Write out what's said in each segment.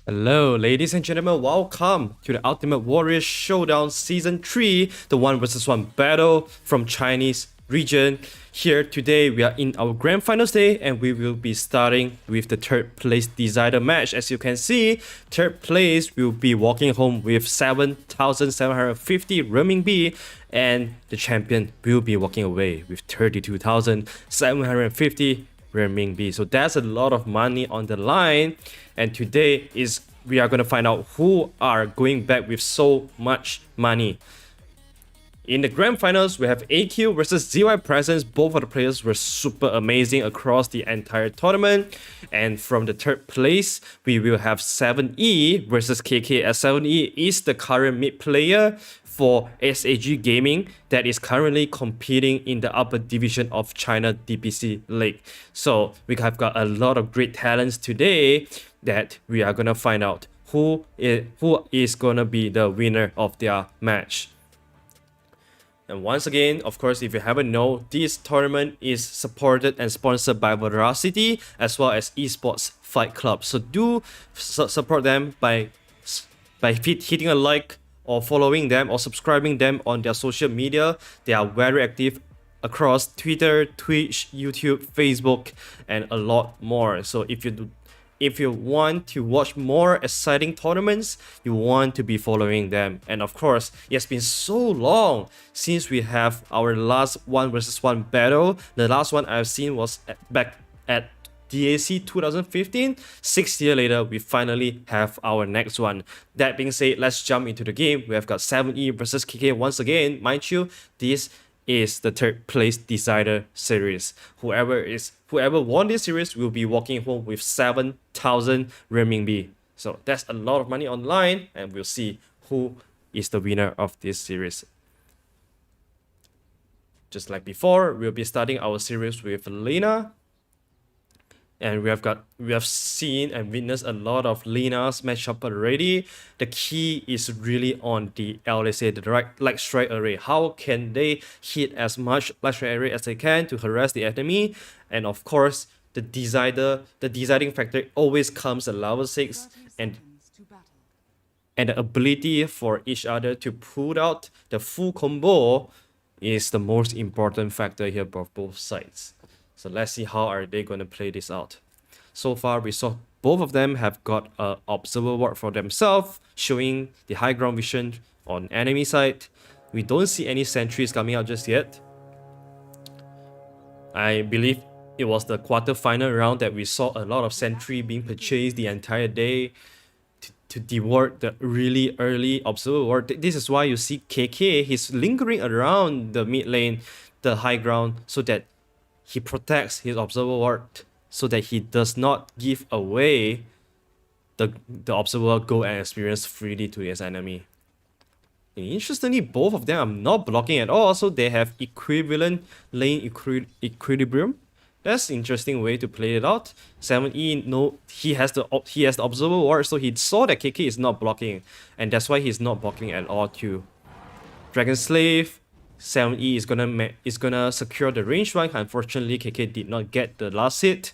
Hello, ladies and gentlemen, welcome to the Ultimate Warrior Showdown Season 3, the 1 vs 1 battle from Chinese region. Here today, we are in our grand finals day and we will be starting with the third place decider match. As you can see, third place will be walking home with 7,750 renminbi and the champion will be walking away with 32,750 renminbi. So that's a lot of money on the line, and today is we are going to find out who are going back with so much money. In the grand finals, we have AQ versus ZY Presence. Both of the players were super amazing across the entire tournament. And from the third place, we will have 7E versus KK, as 7E is the current mid player for SAG Gaming that is currently competing in the upper division of China DPC League. So we have got a lot of great talents today that we are gonna find out who is gonna be the winner of their match. And once again, of course, if you haven't known, this tournament is supported and sponsored by Veracity as well as Esports Fight Club. So do support them by hitting a like or following them or subscribing them on their social media. They are very active across Twitter, Twitch, YouTube, Facebook, and a lot more. So if you want to watch more exciting tournaments, you want to be following them. And of course, it has been so long since we have our last 1 vs 1 battle. The last one I've seen was back at DAC 2015. 6 years later, we finally have our next one. That being said, let's jump into the game. We have got 7E versus KK once again. Mind you, this is the third place decider series. Whoever won this series will be walking home with 7,000 renminbi. So that's a lot of money online, and we'll see who is the winner of this series. Just like before, we'll be starting our series with Lina. And we have seen and witnessed a lot of Lina's matchup already. The key is really on the LSA, the direct light strike array. How can they hit as much light strike array as they can to harass the enemy? And of course, the deciding factor always comes at level 6, and the ability for each other to pull out the full combo is the most important factor here for both sides. So let's see how are they going to play this out. So far, we saw both of them have got an observer ward for themselves, showing the high ground vision on enemy side. We don't see any sentries coming out just yet. I believe it was the quarter-final round that we saw a lot of sentry being purchased the entire day to deward the really early observer ward. This is why you see KK, he's lingering around the mid lane, the high ground, so that he protects his observer ward so that he does not give away the observer ward go and experience freely to his enemy. Interestingly, both of them are not blocking at all, so they have equivalent lane equilibrium. That's an interesting way to play it out. 7E, no, he has the observer ward, so he saw that KK is not blocking, and that's why he's not blocking at all too. Dragon Slave, 7E is gonna secure the range one. Unfortunately, KK did not get the last hit.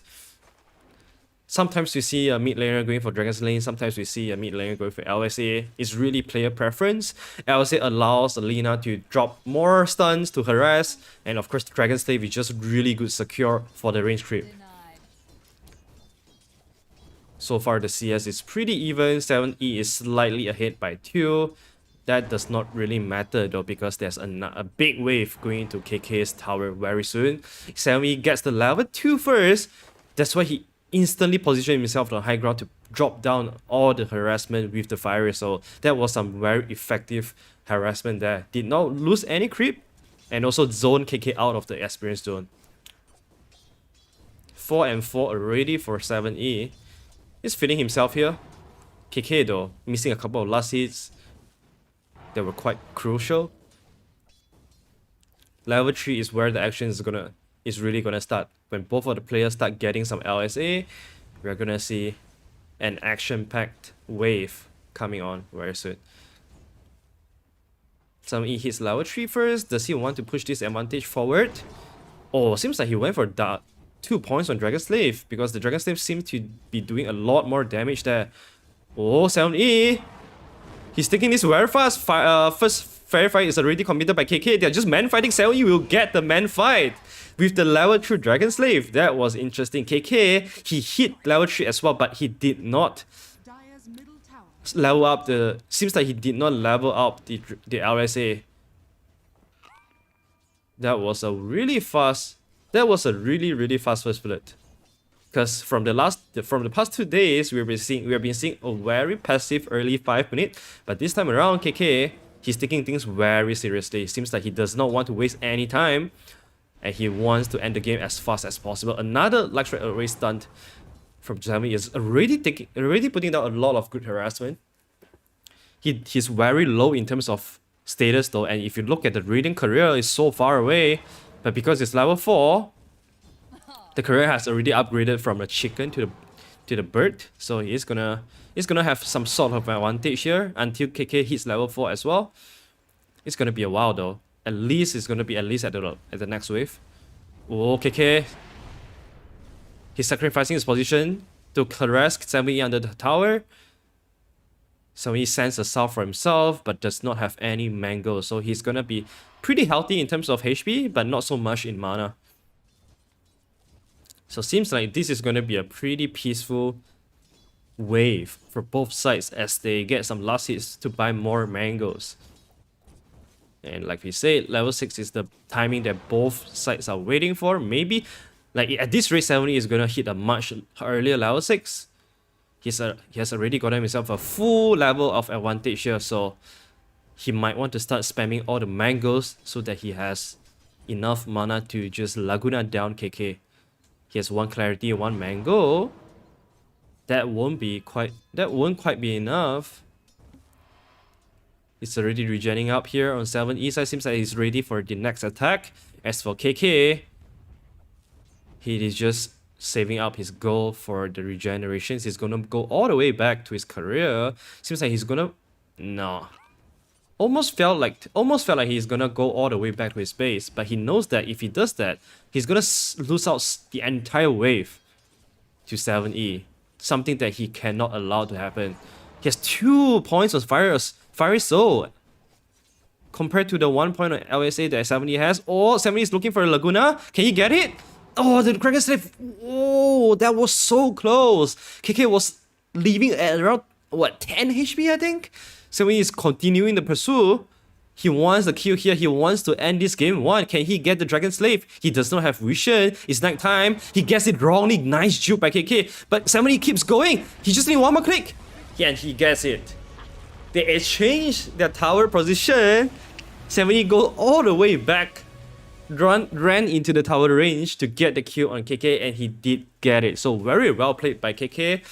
Sometimes we see a mid laner going for Dragon's Lane, sometimes we see a mid laner going for LSA. It's really player preference. LSA allows Lina to drop more stuns to harass, and of course Dragon's Slave is just really good secure for the range creep. So far the CS is pretty even. 7E is slightly ahead by 2. That does not really matter though, because there's a big wave going into KK's tower very soon. 7E gets the level 2 first. That's why he instantly positioned himself on high ground to drop down all the harassment with the fire. So that was some very effective harassment there. Did not lose any creep, and also zone KK out of the experience zone. 4 and 4 already for 7E. He's feeling himself here. KK though, missing a couple of last hits that were quite crucial. Level 3 is where the action is really gonna start. When both of the players start getting some LSA, we're gonna see an action-packed wave coming on very soon. 7E hits level 3 first. Does he want to push this advantage forward? Oh, seems like he went for 2 points on Dragon Slave, because the Dragon Slave seems to be doing a lot more damage there. Oh, 7E. He's taking this very fast. First fair fight is already committed by KK. They're just man fighting. 7E will get the man fight with the level 2 Dragon Slave. That was interesting. KK, he hit level 3 as well, but he did not level up the... Seems like he did not level up the LSA. That was a really fast... That was a really fast first split. Because from the past 2 days, we have been seeing a very passive early 5 minute, but this time around, KK, he's taking things very seriously. It seems like he does not want to waste any time, and he wants to end the game as fast as possible. Another Light Strike Array stunt from Jamie is already putting down a lot of good harassment. He's very low in terms of status though, and if you look at the reading career, it's so far away, but because it's level 4. The career has already upgraded from a chicken to the bird, so he's gonna have some sort of advantage here until KK hits level 4 as well. It's gonna be a while though. At least it's gonna be at the next wave. Oh, KK. He's sacrificing his position to harass 7E under the tower. So he sends a south for himself, but does not have any mango. So he's gonna be pretty healthy in terms of HP, but not so much in mana. So seems like this is going to be a pretty peaceful wave for both sides as they get some last hits to buy more mangoes. And like we said, level 6 is the timing that both sides are waiting for. Maybe, like at this rate, 7E is going to hit a much earlier level 6. He has already gotten himself a full level of advantage here, so he might want to start spamming all the mangoes so that he has enough mana to just Laguna down KK. He has 1 clarity, 1 mango. That won't quite be enough. It's already regenerating up here on 7E side. Seems like he's ready for the next attack. As for KK, he is just saving up his gold for the regenerations. He's gonna go all the way back to his career. Seems like he's gonna... No. Almost felt like he's gonna go all the way back to his base, but he knows that if he does that, he's gonna lose out the entire wave to 7E. Something that he cannot allow to happen. He has 2 points of Fiery Soul compared to the 1 point of LSA that 7E has. Oh, 7E is looking for a Laguna. Can he get it? Oh, the Dragon Slave. Oh, that was so close. KK was leaving at around, what, 10 HP, I think? 7E is continuing the pursuit. He wants the kill here. He wants to end this game 1. Can he get the Dragon Slave? He does not have vision. It's night time. He gets it wrongly. Nice juke by KK. But 7E keeps going. He just needs 1 more click. And he gets it. They exchange their tower position. 7E goes all the way back. Ran into the tower range to get the kill on KK, and he did get it. So very well played by KK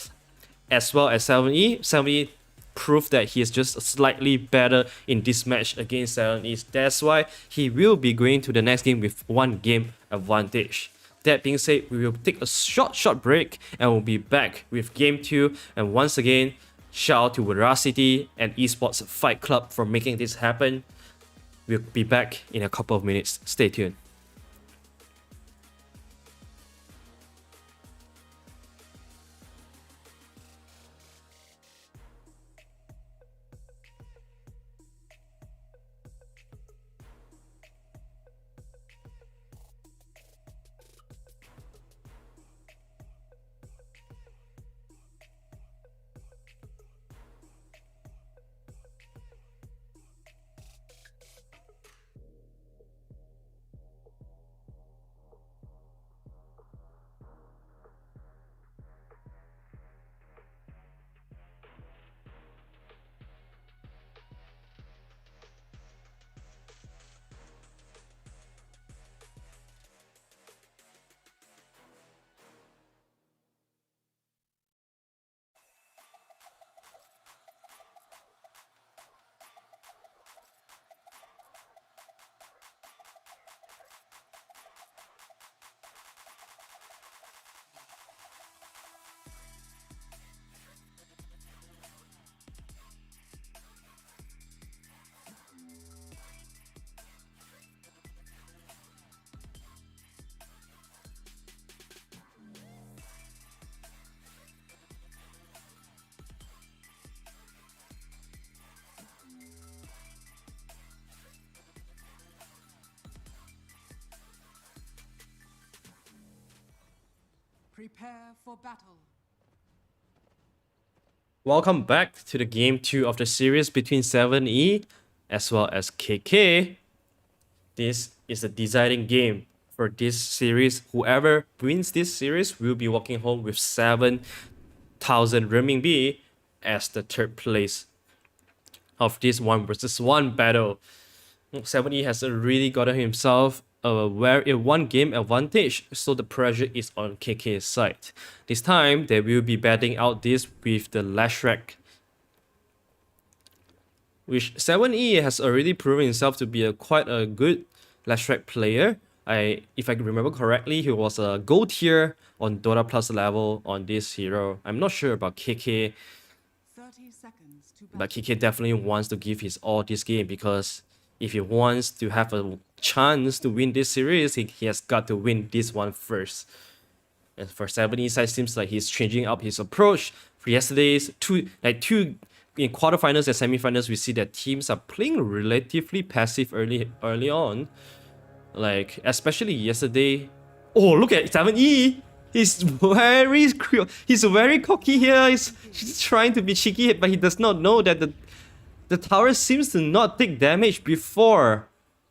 as well as 7E. 7E proved that he is just slightly better in this match against 7E. That's why he will be going to the next game with 1 game advantage. That being said, we will take a short break and we'll be back with game 2. And once again, shout out to Veracity and Esports Fight Club for making this happen. We'll be back in a couple of minutes. Stay tuned. Prepare for battle. Welcome back to the game 2 of the series between 7E as well as KK. This is a deciding game for this series. Whoever wins this series will be walking home with 7,000 renminbi as the third place of this 1v1 battle. 7E has really gotten himself a one game advantage, so the pressure is on KK's side. This time, they will be batting out this with the Lashrak, which 7E has already proven himself to be quite a good Lashrak player. If I remember correctly, he was a gold tier on Dota Plus level on this hero. I'm not sure about KK, 30 seconds to but KK definitely wants to give his all this game, because if he wants to have a chance to win this series, he has got to win this one first. And for 7E side, seems like he's changing up his approach. For yesterday's two in quarterfinals and semifinals, we see that teams are playing relatively passive early on. Like especially yesterday. Oh, look at 7E! He's very cocky here. He's trying to be cheeky, but he does not know that the tower seems to not take damage before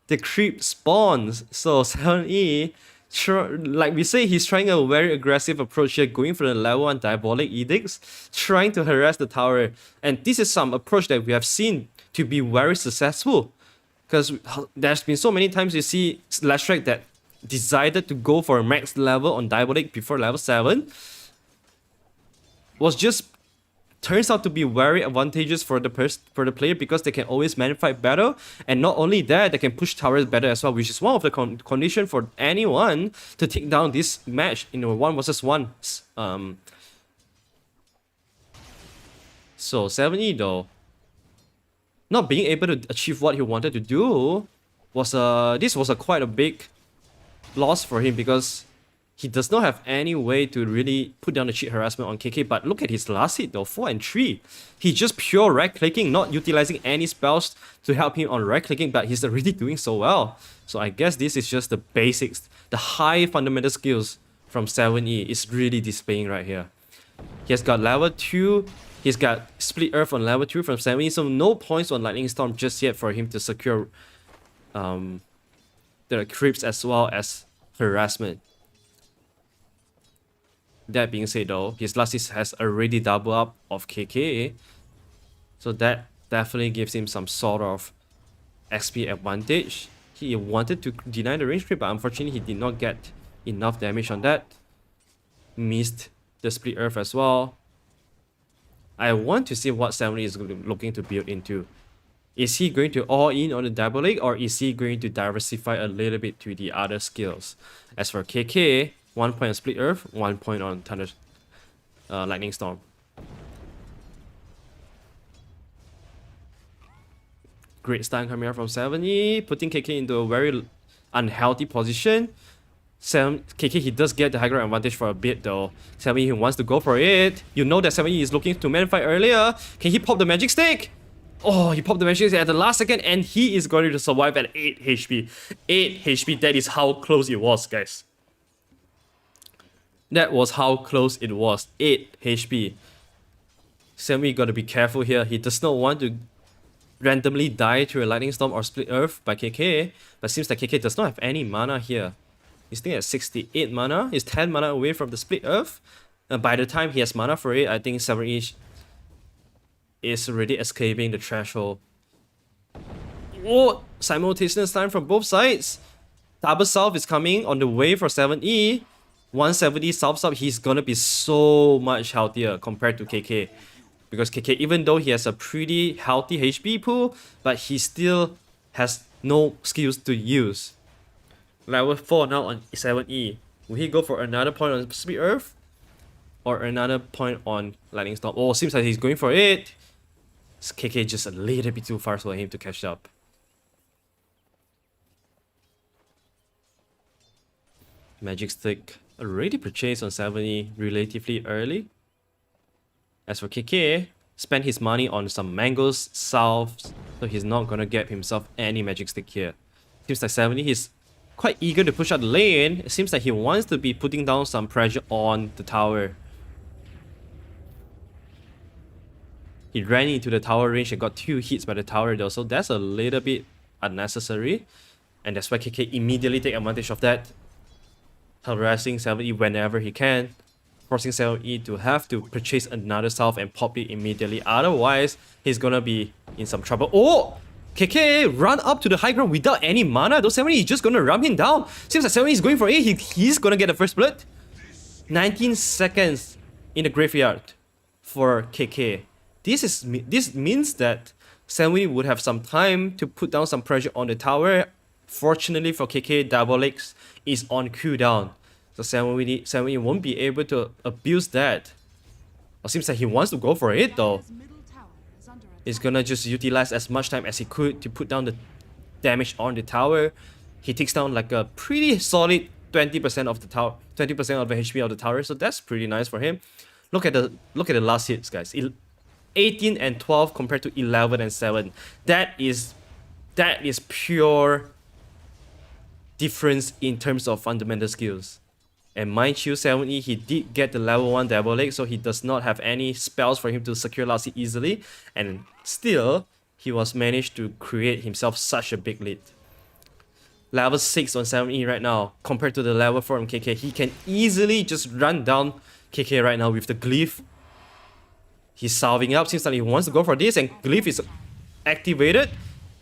the creep spawns. So 7E, like we say, he's trying a very aggressive approach here, going for the level 1 Diabolic Edicts, trying to harass the tower. And this is some approach that we have seen to be very successful. Because there's been so many times you see Lashrak that decided to go for a max level on Diabolic before level 7. Turns out to be very advantageous for the player, because they can always man-fight better, and not only that, they can push towers better as well, which is one of the condition for anyone to take down this match in a 1v1. So 7E though, not being able to achieve what he wanted to do was quite a big loss for him, because he does not have any way to really put down the cheat harassment on KK. But look at his last hit though, 4 and 3. He's just pure right-clicking, not utilizing any spells to help him on right-clicking, but he's already doing so well. So I guess this is just the basics, the high fundamental skills from 7E is really displaying right here. He has got level 2, he's got Split Earth on level 2 from 7E, so no points on Lightning Storm just yet for him to secure the creeps as well as harassment. That being said though, his last hit has already doubled up of KK, so that definitely gives him some sort of XP advantage. He wanted to deny the range creep, but unfortunately he did not get enough damage on that. Missed the Split Earth as well. I want to see what 7E is looking to build into. Is he going to all in on the Diabolic, or is he going to diversify a little bit to the other skills? As for KK, 1 point on Split Earth, 1 point on Thunder, Lightning Storm. Great stun coming out from 7E, putting KK into a very unhealthy position. KK, he does get the high ground advantage for a bit though. 7E, he wants to go for it. You know that 7E is looking to man fight earlier. Can he pop the magic stick? Oh, he popped the magic stick at the last second, and he is going to survive at 8 HP. 8 HP, that is how close it was, guys. That was how close it was. 8 HP. 7E gotta be careful here. He does not want to randomly die to a Lightning Storm or Split Earth by KK, but seems like KK does not have any mana here. He's still at 68 mana. He's 10 mana away from the Split Earth. And by the time he has mana for it, I think 7E is already escaping the threshold. Oh, simultaneous time from both sides. Double Salve is coming on the way for 7E. 170 salves up, he's gonna be so much healthier compared to KK. Because KK, even though he has a pretty healthy HP pool, but he still has no skills to use. Level 4 now on 7E. Will he go for another point on Split Earth? Or another point on Lightning Storm? Oh, seems like he's going for it. It's KK just a little bit too far for him to catch up. Magic Stick already purchased on 7E relatively early. As for KK, spent his money on some mangoes, salves, so he's not gonna get himself any Magic Stick here. Seems like 7E, quite eager to push out the lane. It seems like he wants to be putting down some pressure on the tower. He ran into the tower range and got 2 hits by the tower though, so that's a little bit unnecessary. And that's why KK immediately take advantage of that, harassing 7E whenever he can, forcing 7E to have to purchase another salve and pop it immediately. Otherwise, he's gonna be in some trouble. Oh! KK run up to the high ground without any mana. Though 7E is just gonna ram him down. Seems like 7E is going for it. He's gonna get the first blood. 19 seconds in the graveyard for KK. This means that 7E would have some time to put down some pressure on the tower. Fortunately for KK, Double X is on cooldown. So 7E won't be able to abuse that. It seems like he wants to go for it though. He's gonna just utilize as much time as he could to put down the damage on the tower. He takes down like a pretty solid 20% of the tower, 20% of the HP of the tower, so that's pretty nice for him. Look at the last hits, guys. 18 and 12 compared to 11 and 7. That is pure difference in terms of fundamental skills. And mind you, 7E, he did get the level 1 double leg, so he does not have any spells for him to secure last hit easily. And still, he was managed to create himself such a big lead. Level 6 on 7E right now, compared to the level 4 on KK. He can easily just run down KK right now with the glyph. He's salving up, seems like he wants to go for this, and glyph is activated.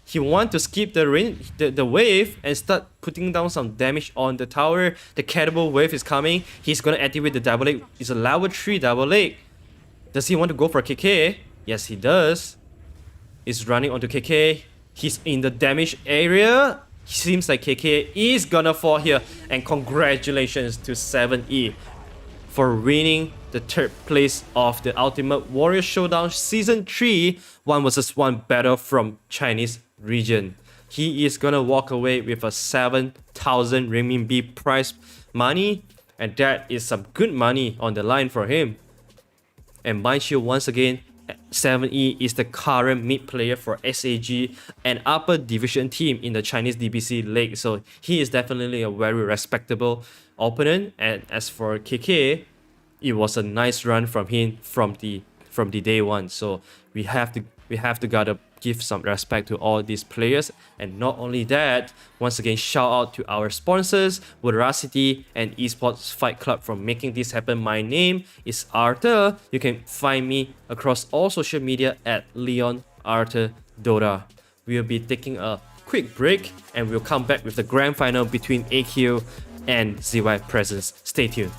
He wants to skip the wave and start putting down some damage on the tower. The cannibal wave is coming. He's gonna activate the double leg. It's a level 3 double leg. Does he want to go for KK? Yes, he does. He's running onto KK. He's in the damage area. Seems like KK is gonna fall here. And congratulations to 7E for winning the 3rd place of the Ultimate Warrior Showdown Season 3 1 vs 1 battle from Chinese region. He is gonna walk away with a 7,000 renminbi prize money, and that is some good money on the line for him. And mind you, once again, 7E is the current mid player for SAG, an upper division team in the Chinese DBC league, so he is definitely a very respectable opponent. And as for KK, it was a nice run from him from the day one. So we have to gotta give some respect to all these players. And not only that, once again, shout out to our sponsors, Veracity and Esports Fight Club, for making this happen. My name is Arthur. You can find me across all social media at Leon Arthur Dota. We'll be taking a quick break and we'll come back with the grand final between AQ and ZY Presence. Stay tuned.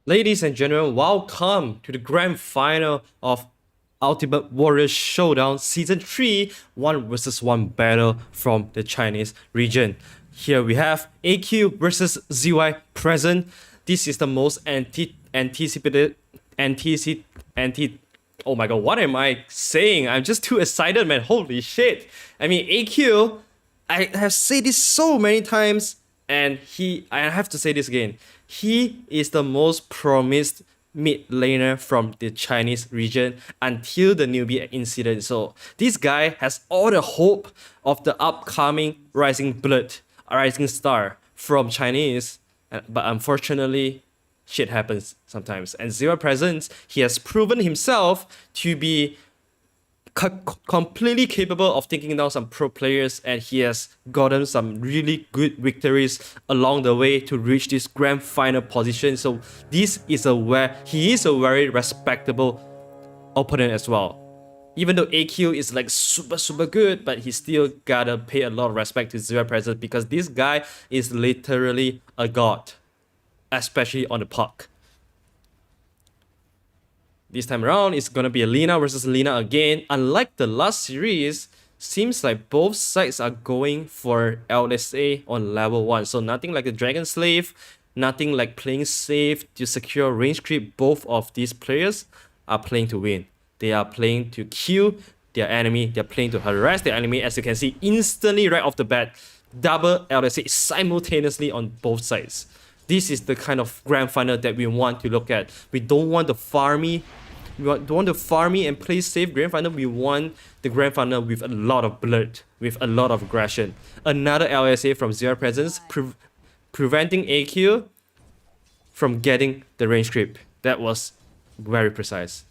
Ladies and gentlemen, welcome to the grand final of Ultimate Warrior Showdown Season 3 1 versus 1 battle from the Chinese region. Here we have AQ versus ZY present. This is the most anticipated oh my god, what am I saying? I'm just too excited, man. Holy shit. I mean, AQ, I have said this so many times, and I have to say this again. He is the most promised mid laner from the Chinese region until the newbie incident. So this guy has all the hope of the upcoming rising star from Chinese, but unfortunately, shit happens sometimes. And Zero Presence, he has proven himself to be completely capable of taking down some pro players, and he has gotten some really good victories along the way to reach this grand final position. So he is a very respectable opponent as well. Even though AQ is like super good, but he still gotta pay a lot of respect to Zero Presence because this guy is literally a god, especially on the puck. This time around, it's gonna be a Lina versus Lina again. Unlike the last series, seems like both sides are going for LSA on level 1. So nothing like the Dragon Slave, nothing like playing safe to secure range creep. Both of these players are playing to win. They are playing to kill their enemy. They're playing to harass their enemy. As you can see, instantly right off the bat, double LSA simultaneously on both sides. This is the kind of grand final that we want to look at. We don't want the farmy. Don't want the farmy and play safe grand final. We want the grand final with a lot of blood, with a lot of aggression. Another LSA from Zero Presence, preventing AQ from getting the range creep. That was very precise.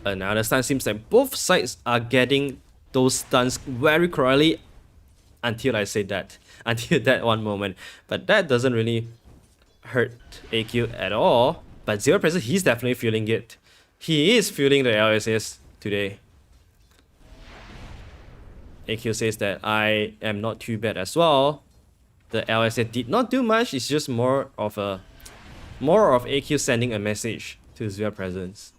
Another stun. Seems like both sides are getting those stuns very correctly until I say that. Until that one moment. But that doesn't really hurt AQ at all. But Zero Presence, he's definitely feeling it. He is feeling the LSS today. AQ says that I am not too bad as well. The LSS did not do much. It's just more of AQ sending a message to Zero Presence.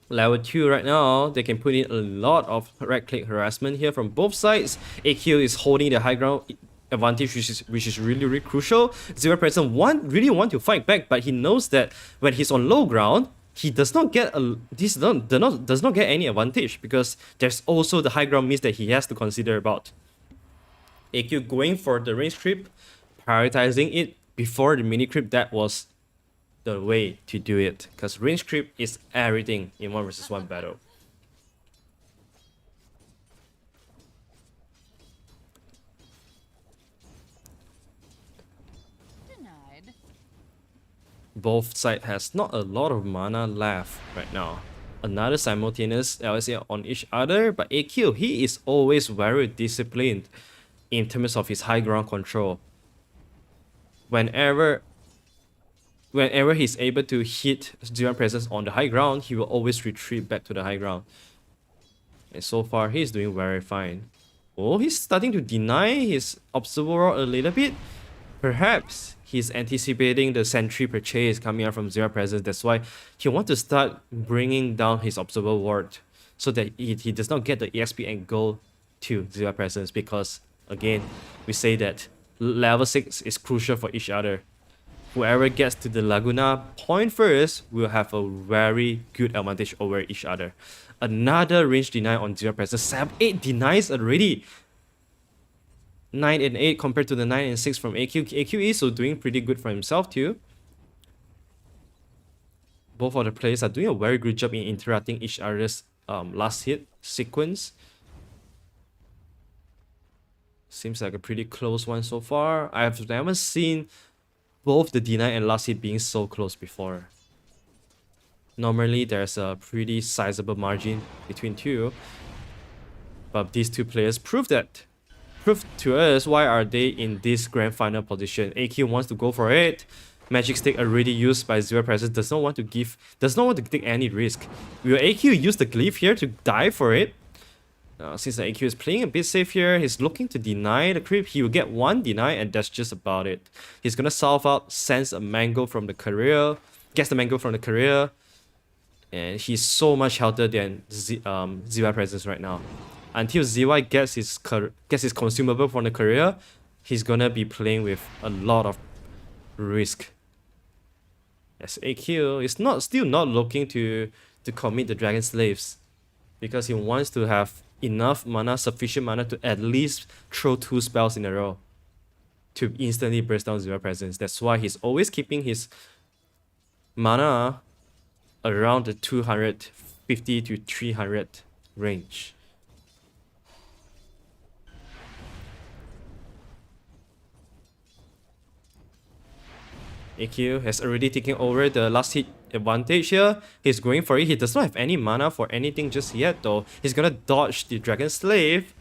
Level 2 right now, they can put in a lot of right-click harassment here from both sides. AQ is holding the high ground advantage, which is really crucial. Zero Presence really want to fight back, but he knows that when he's on low ground, he does not get any advantage because there's also the high ground miss that he has to consider about. AQ going for the range creep, prioritizing it before the mini creep. That was the way to do it, because range creep is everything in 1 versus 1 battle. Denied. Both sides has not a lot of mana left right now. Another simultaneous LSA on each other, but AQ, he is always very disciplined in terms of his high ground control. Whenever he's able to hit Zero Presence on the high ground, he will always retreat back to the high ground. And so far, he's doing very fine. Oh, he's starting to deny his Observer a little bit. Perhaps he's anticipating the Sentry purchase coming out from Zero Presence. That's why he wants to start bringing down his Observer Ward so that he does not get the EXP and go to Zero Presence. Because, again, we say that level 6 is crucial for each other. Whoever gets to the Laguna point first will have a very good advantage over each other. Another range deny on Zero Presence. 8 denies already. 9 and 8 compared to the 9 and 6 from AQ. AQ is so doing pretty good for himself too. Both of the players are doing a very good job in interrupting each other's last hit sequence. Seems like a pretty close one so far. I've never seen both the deny and last hit being so close before. Normally there's a pretty sizable margin between two, but these two players prove to us why are they in this grand final position. AQ wants to go for it. Magic Stick already used by Zero Presence, does not want to take any risk. Will AQ use the glyph here to die for it? Since the AQ is playing a bit safe here, he's looking to deny the creep. He will get one deny, and that's just about it. He's gonna solve out, sends a mango from the career, gets the mango from the career, and he's so much healthier than ZY Presence right now. Until ZY gets his consumable from the career, he's gonna be playing with a lot of risk. As AQ is still not looking to commit the Dragon Slaves, because he wants to have enough mana, sufficient mana to at least throw 2 spells in a row to instantly burst down Zero Presence. That's why he's always keeping his mana around the 250 to 300 range. AQ has already taken over the last hit advantage here. He's going for it. He does not have any mana for anything just yet though. He's gonna dodge the Dragon Slave.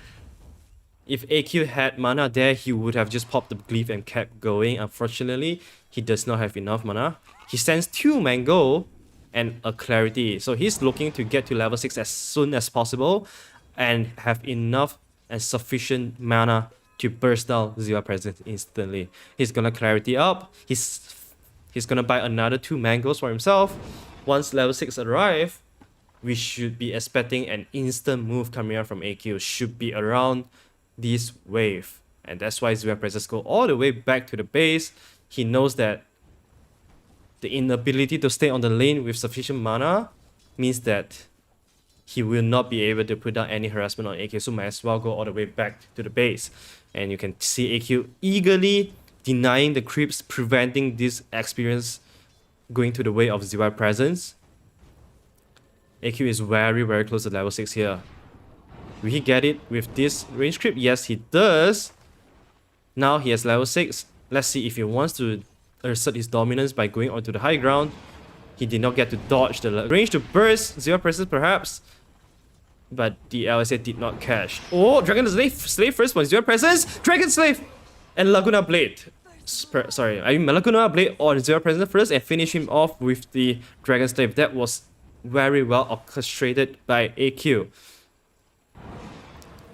If AQ had mana there, he would have just popped the Glyph and kept going. Unfortunately, he does not have enough mana. He sends 2 Mango and a Clarity. So he's looking to get to level 6 as soon as possible and have enough and sufficient mana to burst down Zero Presence instantly. He's gonna Clarity up. He's gonna buy another 2 mangoes for himself. Once level 6 arrive, we should be expecting an instant move coming out from AQ. Should be around this wave. And that's why Zero Presence go all the way back to the base. He knows that the inability to stay on the lane with sufficient mana means that he will not be able to put down any harassment on AQ, so might as well go all the way back to the base. And you can see AQ eagerly denying the creeps, preventing this experience going to the way of Zero Presence. AQ is very, very close to level 6 here. Will he get it with this range creep? Yes, he does. Now he has level 6. Let's see if he wants to assert his dominance by going onto the high ground. He did not get to dodge the range to burst Zero Presence perhaps, but the LSA did not catch. Oh, Dragon Slave first one, Zero Presence, Dragon Slave, and Laguna Blade. Laguna Blade on Zero Presence first and finish him off with the Dragon Slave. That was very well orchestrated by AQ.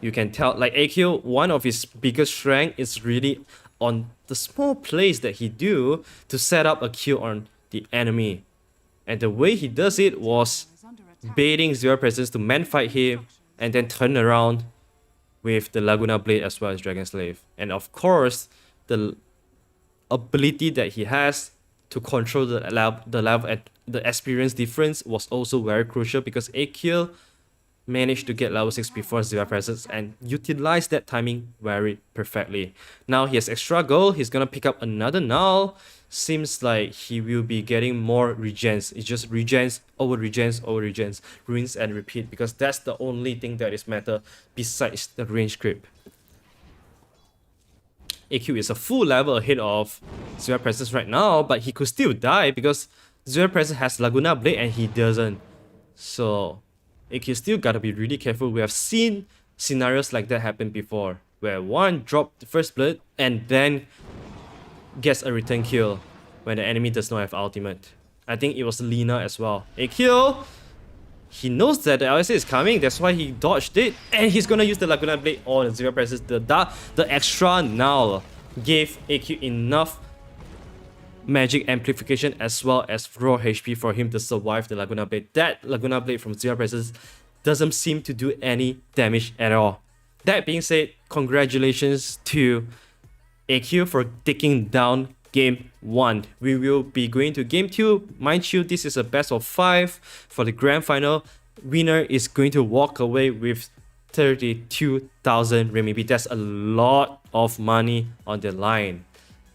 You can tell, like AQ, one of his biggest strength is really on the small plays that he do to set up a kill on the enemy. And the way he does it was baiting Zero Presence to man fight him and then turn around with the Laguna Blade as well as Dragon Slave. And of course, the ability that he has to control the level at the experience difference was also very crucial, because AQ managed to get level 6 before Zero Presence and utilize that timing very perfectly. Now he has extra gold. He's gonna pick up another null. Seems like he will be getting more regens. It's just regens over regens over regens, rinse and repeat, because that's the only thing that is matter besides the range creep. AQ is a full level ahead of Zero Presence right now, but he could still die because Zero Presence has Laguna Blade and he doesn't. So AQ still gotta be really careful. We have seen scenarios like that happen before, where one dropped the first blood and then gets a return kill when the enemy does not have ultimate. I think it was Lina as well. AQ, he knows that the LSA is coming, that's why he dodged it, and he's gonna use the Laguna Blade on the Zero Presence. The extra null gave AQ enough magic amplification as well as raw HP for him to survive the Laguna Blade. That Laguna Blade from Zero Presence doesn't seem to do any damage at all. That being said, congratulations to AQ for taking down Game 1. We will be going to Game 2. Mind you, this is a best of 5 for the grand final. Winner is going to walk away with 32,000 renminbi. That's a lot of money on the line.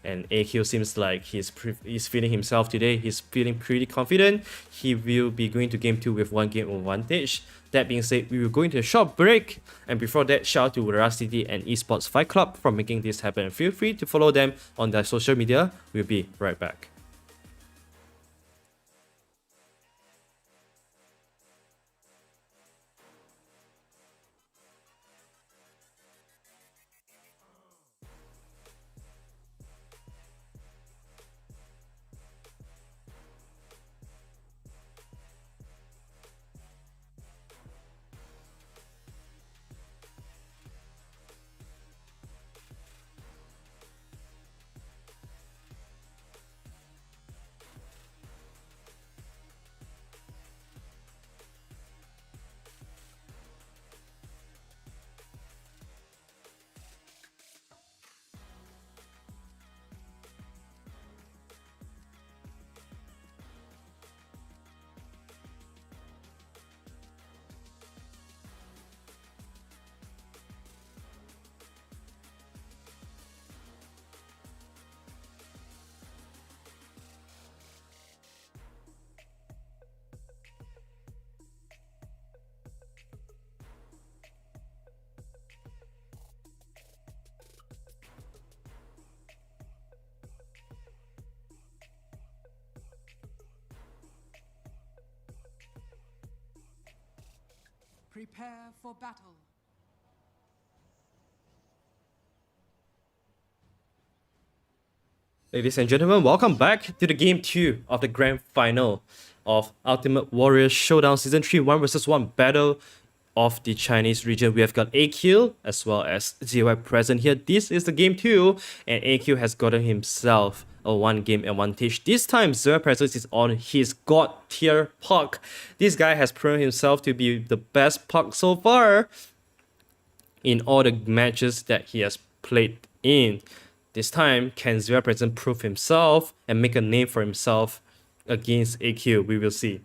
And AQ seems like he's feeling himself today. He's feeling pretty confident. He will be going to Game 2 with 1 game advantage. That being said, we will go into a short break. And before that, shout out to Veracity and Esports Fight Club for making this happen. Feel free to follow them on their social media. We'll be right back. Prepare for battle. Ladies and gentlemen, welcome back to the game 2 of the grand final of Ultimate Warrior Showdown Season 3 1 vs 1 Battle of the Chinese region. We have got AQ as well as ZY present here. This is the game 2 and AQ has gotten himself a 1-game advantage. This time ZY presence is on his god tier puck. This guy has proven himself to be the best puck so far in all the matches that he has played in. This time, can ZY present prove himself and make a name for himself against AQ? We will see.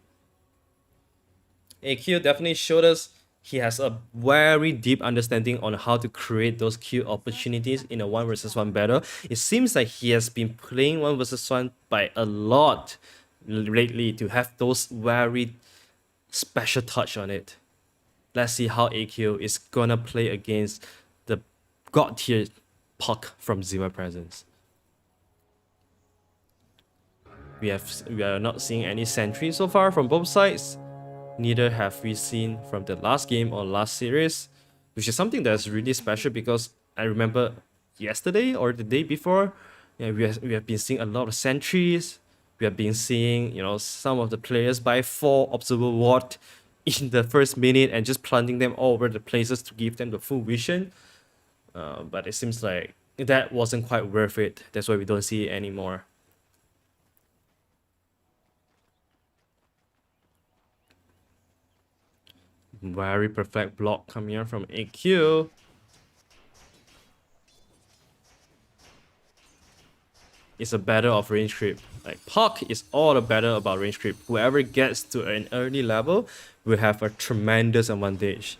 AQ definitely showed us he has a very deep understanding on how to create those kill opportunities in a 1 vs 1 battle. It seems like he has been playing 1 vs 1 by a lot lately to have those very special touch on it. Let's see how AQ is gonna play against the god tier puck from ZY presence. We are not seeing any sentries so far from both sides. Neither have we seen from the last game or last series, which is something that's really special because I remember yesterday or the day before, we have been seeing a lot of sentries. We have been seeing, some of the players buy 4 observer ward in the first minute and just planting them all over the places to give them the full vision. But it seems like that wasn't quite worth it. That's why we don't see it anymore. Very perfect block coming out from AQ. It's a battle of range creep. Like puck is all a battle about range creep. Whoever gets to an early level will have a tremendous advantage.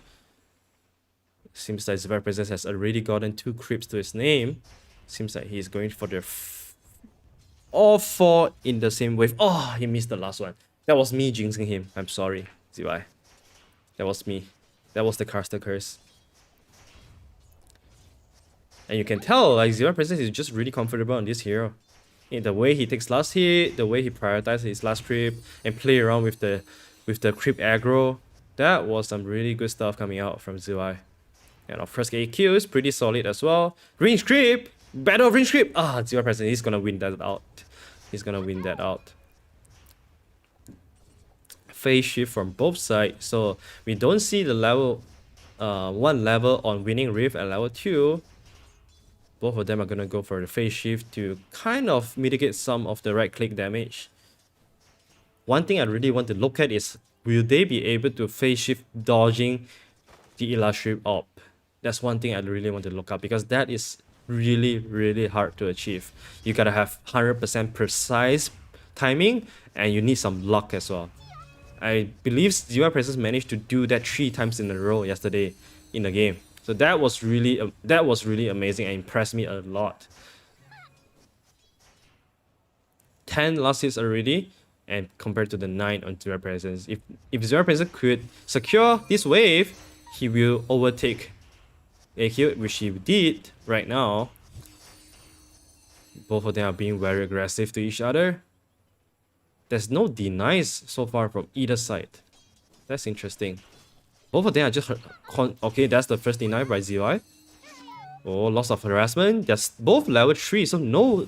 Seems like ZY presence has already gotten 2 creeps to his name. Seems like he's going for the all 4 in the same wave. Oh, he missed the last one. That was me jinxing him. I'm sorry, ZY. That was me. That was the caster curse. And you can tell, like, ZY presence is just really comfortable on this hero. In the way he takes last hit, the way he prioritizes his last creep, and play around with the creep aggro. That was some really good stuff coming out from ZY. And of course, AQ is pretty solid as well. Range creep! Battle of range creep! ZY presence, he's gonna win that out. He's gonna win that out. Phase shift from both sides. So we don't see the level 1 level on winning Rift and level 2. Both of them are gonna go for the phase shift to kind of mitigate some of the right click damage. One thing I really want to look at is, will they be able to phase shift dodging the illustrious orb? That's one thing I really want to look up because that is really, really hard to achieve. You gotta have 100% precise timing and you need some luck as well. I believe ZY presence managed to do that 3 times in a row yesterday in the game. So that was really amazing and impressed me a lot. 10 last hits already, and compared to the 9 on ZY presence. If ZY presence could secure this wave, he will overtake AQ, which he did right now. Both of them are being very aggressive to each other. There's no denies so far from either side. That's interesting. Both of them are just okay, that's the first deny by ZY. Oh, loss of harassment. That's both level 3, so no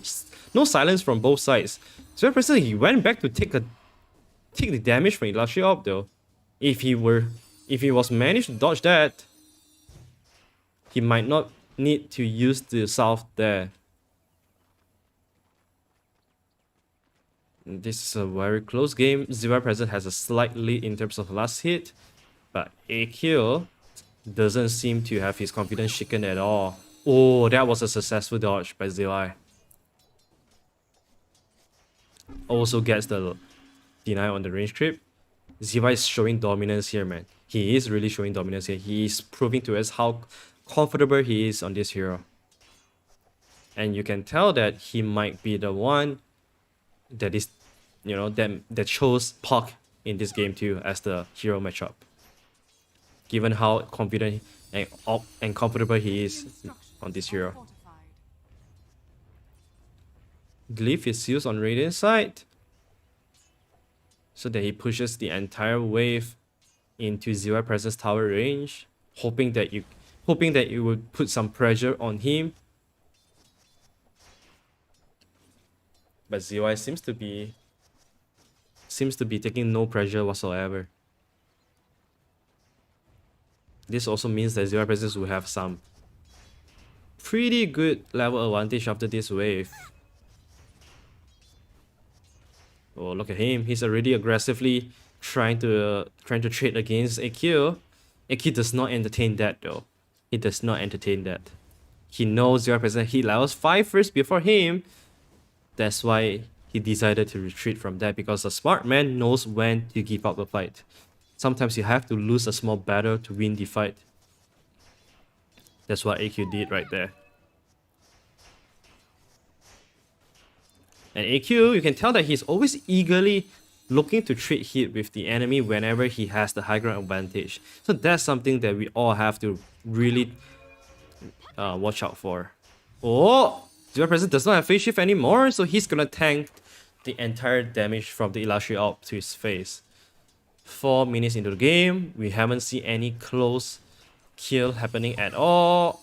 silence from both sides. ZY presence, he went back to take the damage from Illustrious Orb though. If he was managed to dodge that, he might not need to use the south there. This is a very close game. ZY presence has a slight lead in terms of last hit, but AQ doesn't seem to have his confidence shaken at all. Oh, that was a successful dodge by ZY. Also gets the deny on the range creep. ZY is showing dominance here, man. He is really showing dominance here. He is proving to us how comfortable he is on this hero. And you can tell that he might be the one that is, that chose puck in this game too as the hero matchup. Given how confident and comfortable he is on this hero. Glyph is used on Radiant side so that he pushes the entire wave into Zero Presence tower range, hoping that it would put some pressure on him. But ZY seems to be taking no pressure whatsoever. This also means that Zero Presence will have some pretty good level advantage after this wave. Oh, look at him. He's already aggressively trying to trade against AQ. AQ does not entertain that though. He does not entertain that. He knows 0% hit levels 5 first before him. That's why he decided to retreat from that, because a smart man knows when to give up the fight. Sometimes you have to lose a small battle to win the fight. That's what AQ did right there. And AQ, you can tell that he's always eagerly looking to trade hit with the enemy whenever he has the high ground advantage. So that's something that we all have to really watch out for. Oh! 0% does not have phase shift anymore, so he's gonna tank the entire damage from the Illustrious Orb to his face. 4 minutes into the game, we haven't seen any close kill happening at all.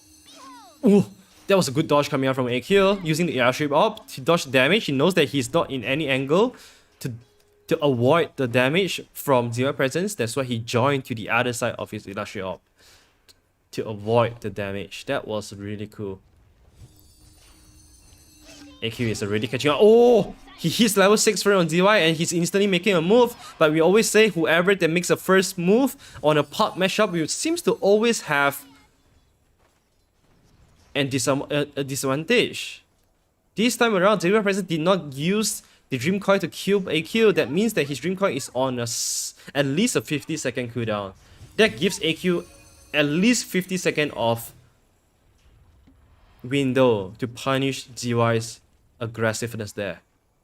Ooh! That was a good dodge coming out from AQ, using the Illustrious Orb to dodge damage. He knows that he's not in any angle to avoid the damage from 0%. That's why he joined to the other side of his Illustrious Orb to avoid the damage. That was really cool. AQ is already catching up. Oh! He hits level 6 for on ZY and he's instantly making a move. But we always say whoever that makes a first move on a pot matchup, it seems to always have a disadvantage. This time around, 0% did not use the Dream Coin to kill AQ. That means that his Dream Coin is on at least a 50-second cooldown. That gives AQ at least 50-second of window to punish ZY's aggressiveness there.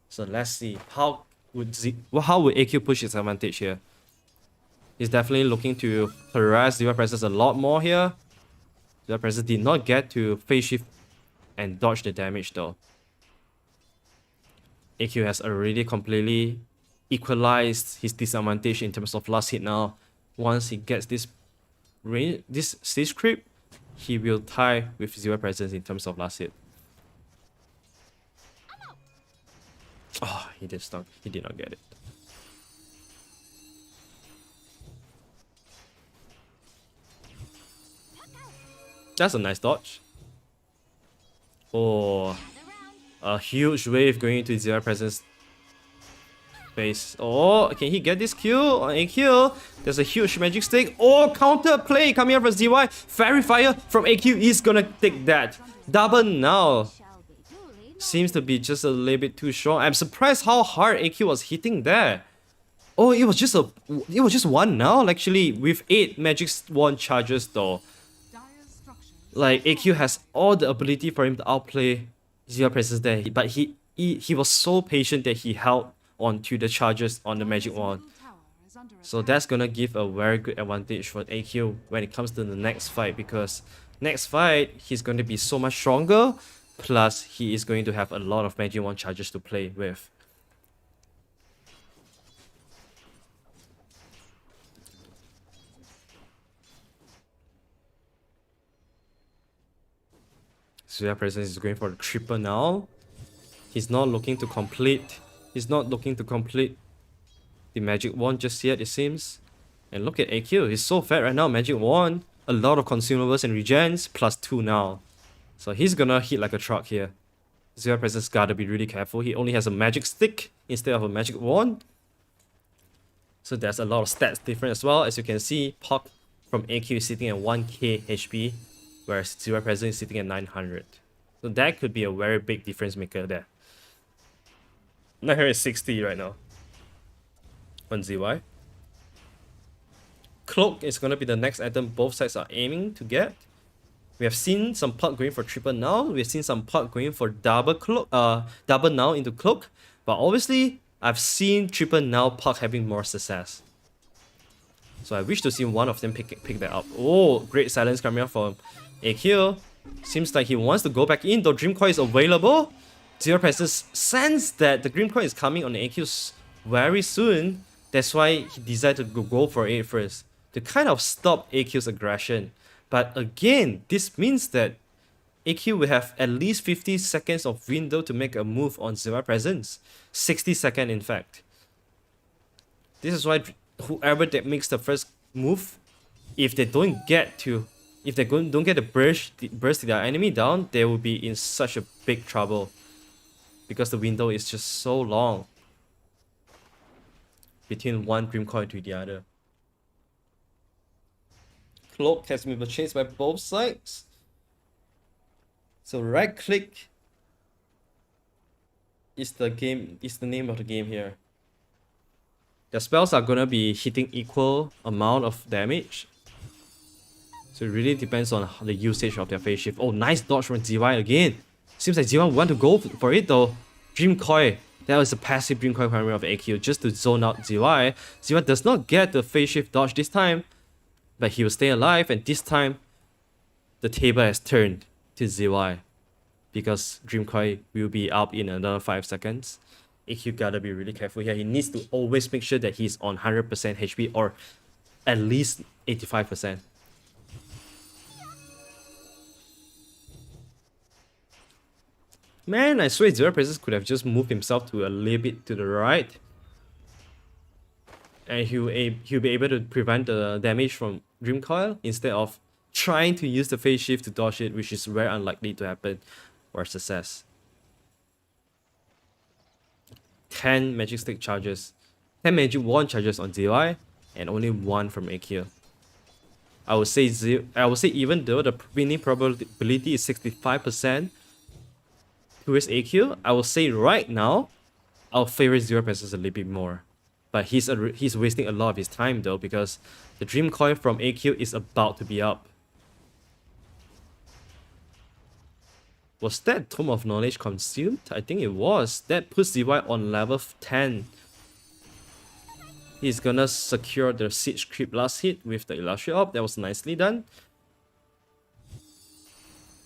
So let's see how would AQ push his advantage here. He's definitely looking to harass 0% a lot more here. 0% did not get to phase shift and dodge the damage though. AQ has already completely equalized his disadvantage in terms of last hit now. Once he gets this stage creep, he will tie with 0% in terms of last hit. Oh, he did not get it. That's a nice dodge. Oh, a huge wave going into 0%'s face. Oh, can he get this kill on AQ? There's a huge magic stick. Oh, counter play coming out from ZY. Fairy Fire from AQ is gonna take that. Double now. Seems to be just a little bit too strong. I'm surprised how hard AQ was hitting there. Oh, it was just one now actually, with 8 magic wand charges though. Like AQ has all the ability for him to outplay 0% there, but he was so patient that he held on to the charges on the magic wand. So that's gonna give a very good advantage for AQ when it comes to the next fight, because next fight he's going to be so much stronger, plus he is going to have a lot of magic wand charges to play with. Zero Presence is going for the triple now. He's not looking to complete the magic wand just yet, it seems. And look at AQ, he's so fat right now. Magic wand, a lot of consumables and regens, plus 2 now. So he's gonna hit like a truck here. 0% gotta be really careful. He only has a magic stick instead of a magic wand. So there's a lot of stats different as well. As you can see, Puck from AQ is sitting at 1k HP, whereas 0% is sitting at 900. So that could be a very big difference maker there. 960 right now on ZY. Cloak is gonna be the next item both sides are aiming to get. We have seen some Puck going for triple now. We've seen some Puck going for double now into cloak. But obviously, I've seen triple now Puck having more success. So I wish to see one of them pick that up. Oh, great silence coming out from AQ. Seems like he wants to go back in, though Dream Coin is available. 0% sense that the Dream Coin is coming on AQ very soon. That's why he decided to go for it first. to kind of stop AQ's aggression. But again, this means that AQ will have at least 50 seconds of window to make a move on Zero presence. 60 seconds in fact. This is why whoever that makes the first move, if they don't get to, if they don't get the burst their enemy down, they will be in such a big trouble. Because the window is just so long between one Dream Coin to the other. Cloak has been purchased by both sides. So right click is the name of the game here. The spells are gonna be hitting equal amount of damage. So it really depends on the usage of their phase shift. Oh, nice dodge from ZY again. Seems like ZY want to go for it though. Dream Coin. That was a passive Dream Coin primary of AQ just to zone out ZY. ZY does not get the phase shift dodge this time, but he will stay alive, and this time the table has turned to ZY because Dream Coin will be up in another 5 seconds. AQ gotta be really careful here. He needs to always make sure that he's on 100% HP or at least 85%. Man, I swear Zero Presence could have just moved himself to a little bit to the right. And he'll be able to prevent the damage from Dream Coil instead of trying to use the phase shift to dodge it, which is very unlikely to happen or success. 10 magic stick charges, 10 magic wand charges on ZY, and only 1 from AQ. I would say even though the winning probability is 65% towards AQ, I will say right now I'll favor Zero Presence a little bit more. But he's wasting a lot of his time though, because the Dream Coin from AQ is about to be up. Was that Tome of Knowledge consumed? I think it was. That puts ZY on level 10. He's gonna secure the Siege Creep last hit with the Illustrious Orb. That was nicely done.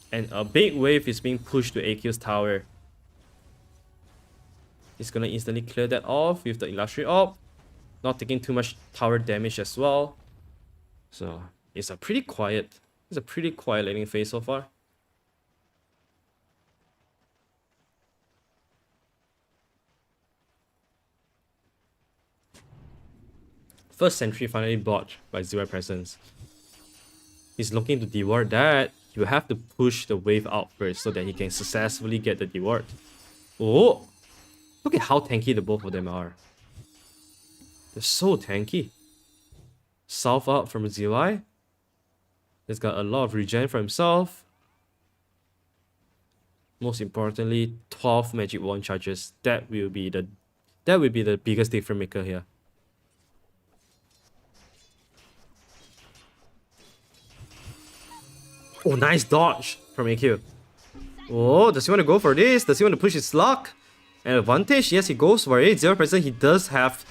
And a big wave is being pushed to AQ's tower. He's gonna instantly clear that off with the Illustrious Orb. Not taking too much tower damage as well. So it's a pretty quiet laning phase so far. First sentry finally bought by Zero Presence. He's looking to deward that. You have to push the wave out first so that he can successfully get the deward. Oh! Look at how tanky the both of them are. They're so tanky. South up from ZY. He's got a lot of regen for himself. Most importantly, 12 magic wand charges. That will be the biggest difference maker here. Oh, nice dodge from AQ. Oh, does he want to go for this? Does he want to push his luck? An advantage? Yes, he goes for it. 0%, he does have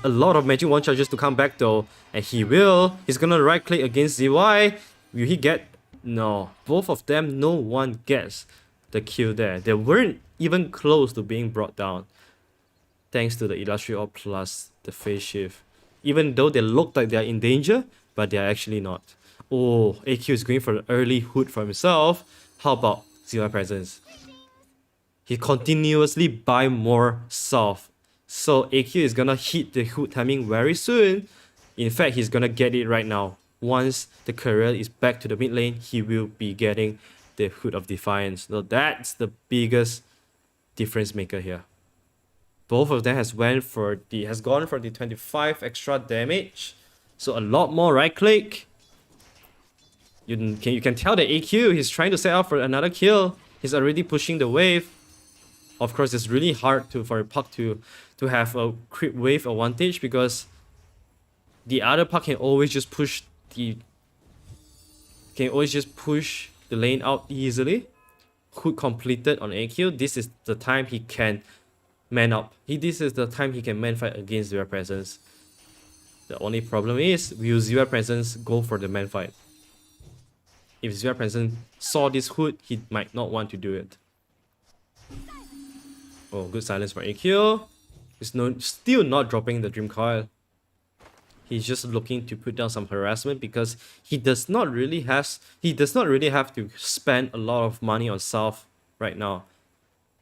a lot of magic wand charges to come back though. And he will. He's gonna right click against ZY. Will he get... No. Both of them, no one gets the kill there. They weren't even close to being brought down. Thanks to the Illustrious Orb plus the phase shift. Even though they look like they're in danger, but they're actually not. Oh, AQ is going for an early hood for himself. How about Zero Presence? He continuously buy more south. So AQ is gonna hit the hood timing very soon. In fact, he's gonna get it right now. Once the career is back to the mid lane, he will be getting the Hood of Defiance. So that's the biggest difference maker here. Both of them has gone for the 25 extra damage. So a lot more right click. You can tell that AQ, he's trying to set up for another kill. He's already pushing the wave. Of course, it's really hard for a puck to have a creep wave advantage because the other puck can always just push the lane out easily. Hood completed on AQ. This is the time he can man up. This is the time he can man fight against Zero Presence. The only problem is, will Zero Presence go for the man fight? If Zero Presence saw this hood, he might not want to do it. Oh, good silence for AQ. He's still not dropping the Dream Coil. He's just looking to put down some harassment because he does not really have to spend a lot of money on South right now,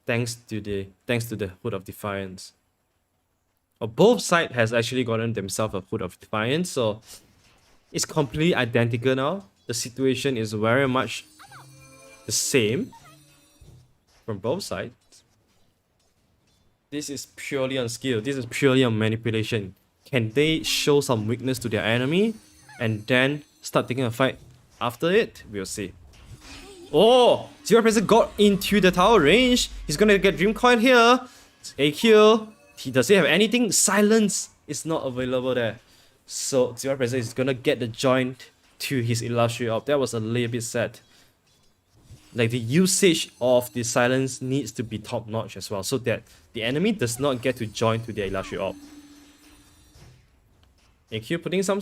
thanks to the Hood of Defiance. Both sides has actually gotten themselves a Hood of Defiance, so it's completely identical now. The situation is very much the same from both sides. This is purely on skill. This is purely on manipulation. Can they show some weakness to their enemy and then start taking a fight after it? We'll see. Oh! Zero Presence got into the tower range. He's gonna get Dream Coil here. AQ. Does he have anything? Silence is not available there. So Zero Presence is gonna get the joint to his Illustrious Orb. That was a little bit sad. Like, the usage of the silence needs to be top notch as well, so that the enemy does not get to join to their Illustrious Orb. AQ putting some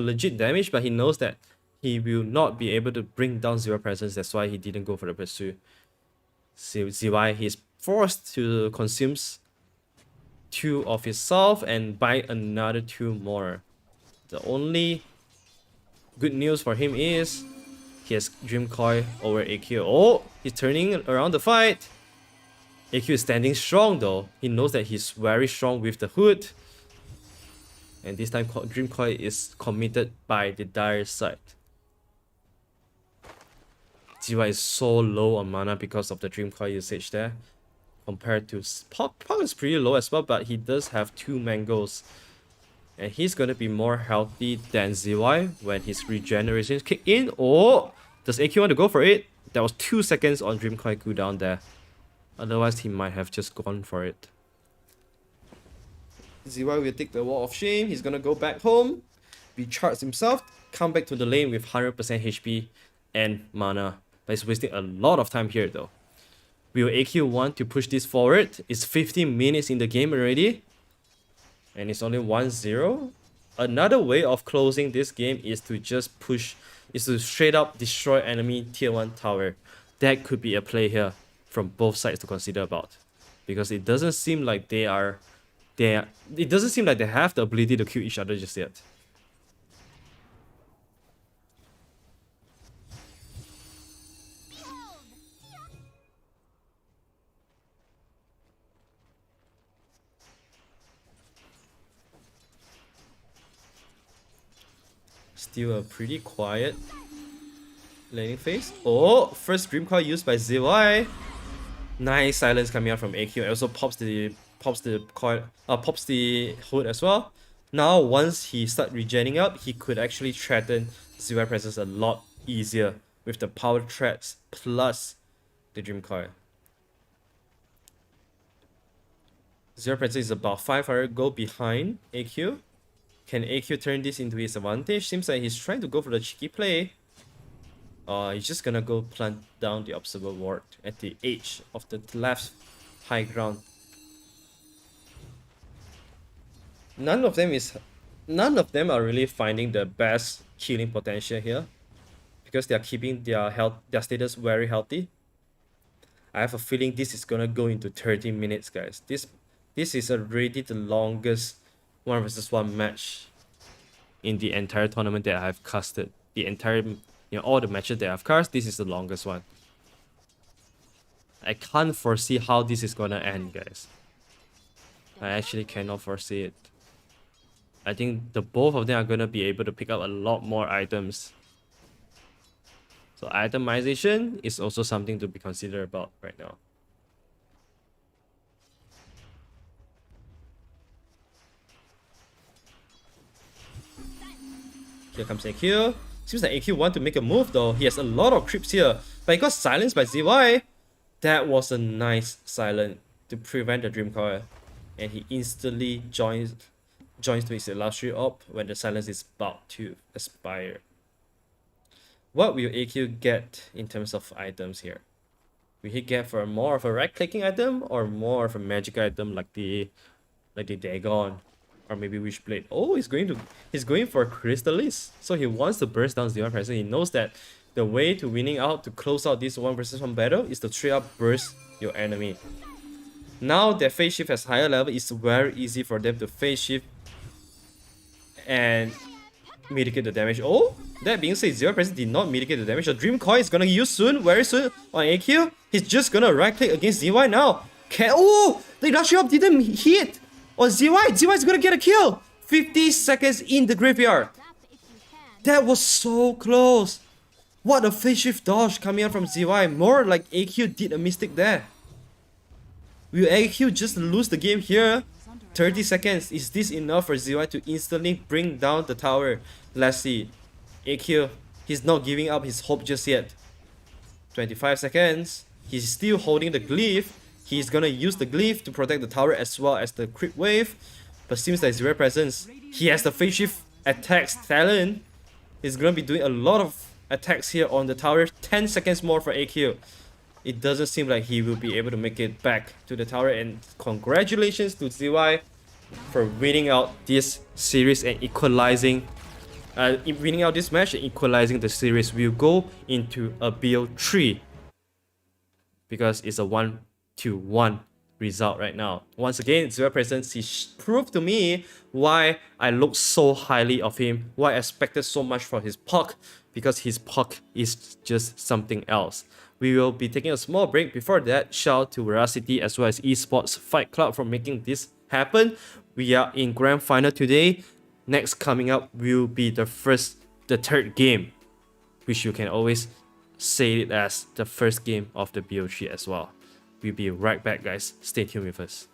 legit damage, but he knows that he will not be able to bring down Zero Presence. That's why he didn't go for the pursuit. ZY, he's forced to consume 2 of his self and buy another 2 more. The only good news for him is he has Dream Coil over AQ. Oh, he's turning around the fight. AQ is standing strong though. He knows that he's very strong with the hood. And this time Dream Coil is committed by the Dire side. ZY is so low on mana because of the Dream Coil usage there. Compared to Pog is pretty low as well, but he does have 2 mangoes. And he's gonna be more healthy than ZY when his regeneration kick in. Oh! Does AQ want to go for it? That was 2 seconds on Dream Coil cooldown there. Otherwise, he might have just gone for it. ZY will take the Wall of Shame. He's gonna go back home, recharge himself, come back to the lane with 100% HP and mana. But he's wasting a lot of time here though. Will AQ want to push this forward? It's 15 minutes in the game already. And it's only 1-0. Another way of closing this game is to just push, is to straight up destroy enemy tier 1 tower. That could be a play here from both sides to consider about. Because it doesn't seem like they have the ability to kill each other just yet. Still a pretty quiet laning phase. Oh, first Dream Coil used by ZY. Nice silence coming out from AQ. It also pops the hood as well. Now once he starts regenning up, he could actually threaten ZY Presence a lot easier with the power threats plus the Dream Coil. ZY Presence is about 500 gold behind AQ. Can AQ turn this into his advantage? Seems like he's trying to go for the cheeky play. He's just gonna go plant down the Observer Ward at the edge of the left high ground. None of them are really finding the best killing potential here, because they are keeping their status very healthy. I have a feeling this is gonna go into 30 minutes, guys. This is already the longest 1 versus 1 match in the entire tournament that I've casted. All the matches that I've cast, this is the longest one. I can't foresee how this is gonna end, guys. I actually cannot foresee it. I think the both of them are gonna be able to pick up a lot more items. So itemization is also something to be considered about right now. Here comes AQ. Seems like AQ want to make a move though. He has a lot of creeps here, but he got silenced by ZY. That was a nice silence to prevent the Dream Coil, and he instantly joins to his Illustrious Orb when the silence is about to expire. What will AQ get in terms of items here? Will he get for more of a right-clicking item or more of a magic item like the Dagon? Or maybe Wishblade. Oh, he's going for Crystallis. So he wants to burst down ZY Presence. He knows that the way to winning out, to close out this 1 versus 1 battle, is to straight up burst your enemy. Now that phase shift has higher level, it's very easy for them to phase shift and mitigate the damage. Oh, that being said, 0% did not mitigate the damage. The Dream Coin is gonna use soon, very soon on AQ. He's just gonna right click against ZY now. Oh, the industrial didn't hit on ZY. ZY is gonna get a kill. 50 seconds in the graveyard. That was so close. What a phase shift dodge coming out from ZY. More like AQ did a mistake there. Will AQ just lose the game here? 30 seconds. Is this enough for ZY to instantly bring down the tower? Let's see. AQ, he's not giving up his hope just yet. 25 seconds. He's still holding the glyph. He's gonna use the glyph to protect the tower as well as the creep wave. But seems like Zero Presence, he has the phase shift attacks talent. He's gonna be doing a lot of attacks here on the tower. 10 seconds more for AQ. It doesn't seem like he will be able to make it back to the tower, and congratulations to ZY for winning out this series and equalizing winning out this match and equalizing the series. We'll go into a BO3 because it's a 1-1 result right now. Once again, Zero Presence, he proved to me why I looked so highly of him, why I expected so much for his puck, because his puck is just something else. We will be taking a small break. Before that, shout out to Veracity as well as Esports Fight Club for making this happen. We are in Grand Final today. Next coming up will be the third game, which you can always say it as the first game of the BO3 as well. We'll be right back, guys. Stay tuned with us.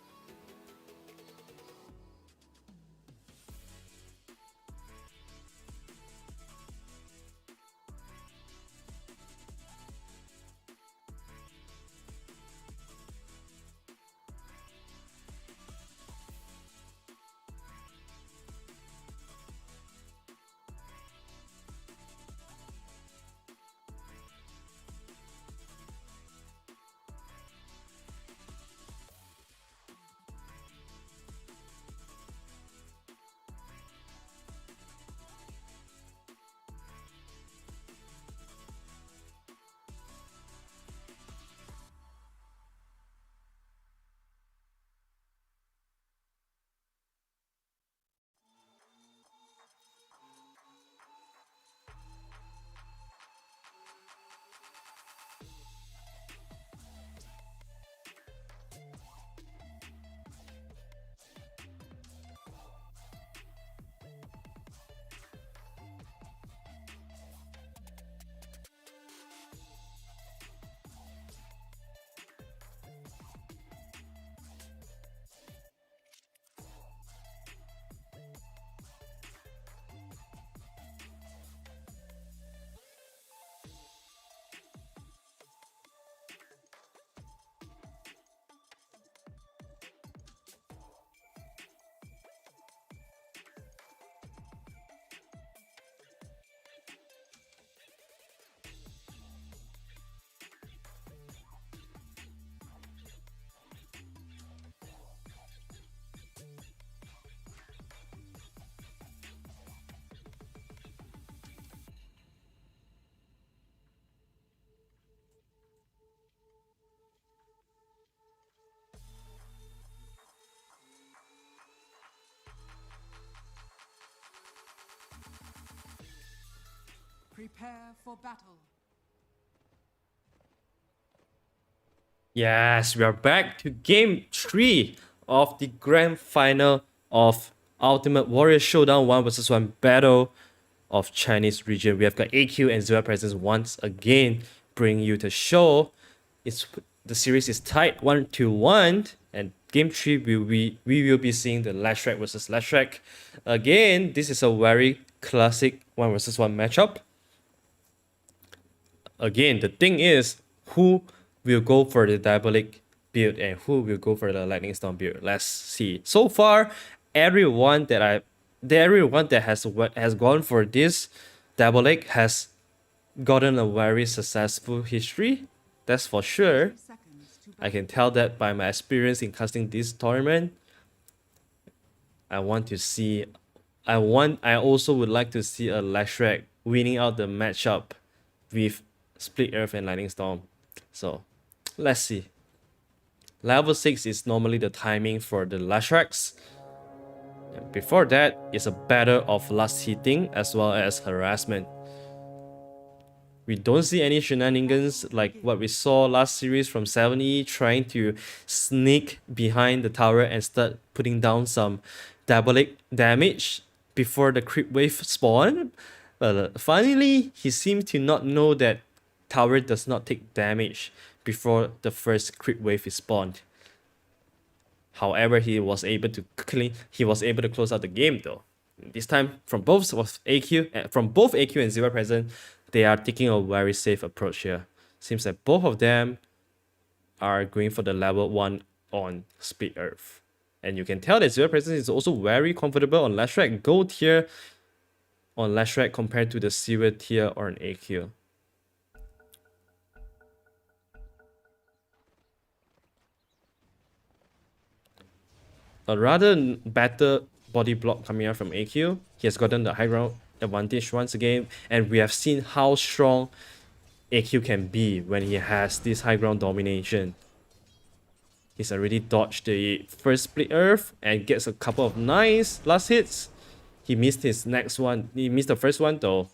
Prepare for battle. Yes, we are back to game 3 of the grand final of Ultimate Warrior Showdown 1 vs 1 Battle of Chinese region. We have got AQ and Zero Presence once again bringing you the show. The series is tied 1-1, and game 3 we will be seeing the Lashrak versus Lashrak. Again, this is a very classic 1 vs 1 matchup. Again, the thing is, who will go for the Diabolic build and who will go for the Lightning Storm build? Let's see. So far, everyone that has gone for this Diabolic has gotten a very successful history. That's for sure. I can tell that by my experience in casting this tournament. I also would like to see a Lashrak winning out the matchup with Split Earth and Lightning Storm. So let's see. Level 6 is normally the timing for the Lashraks. Before that is a battle of last hitting as well as harassment. We don't see any shenanigans like what we saw last series from 70 trying to sneak behind the tower and start putting down some diabolic damage before the creep wave spawn. But finally, he seems to not know that tower does not take damage before the first creep wave is spawned. However, he was able to close out the game though. This time from both AQ and Zero present, they are taking a very safe approach here. Seems like both of them are going for the level 1 on Split Earth. And you can tell that Zero present is also very comfortable on Lashrak Gold tier on Lashrak compared to the Silver tier or an AQ. A rather better body block coming out from AQ. He has gotten the high ground advantage once again, and we have seen how strong AQ can be when he has this high ground domination. He's already dodged the first Split Earth and gets a couple of nice last hits. He missed his next one. He missed the first one though.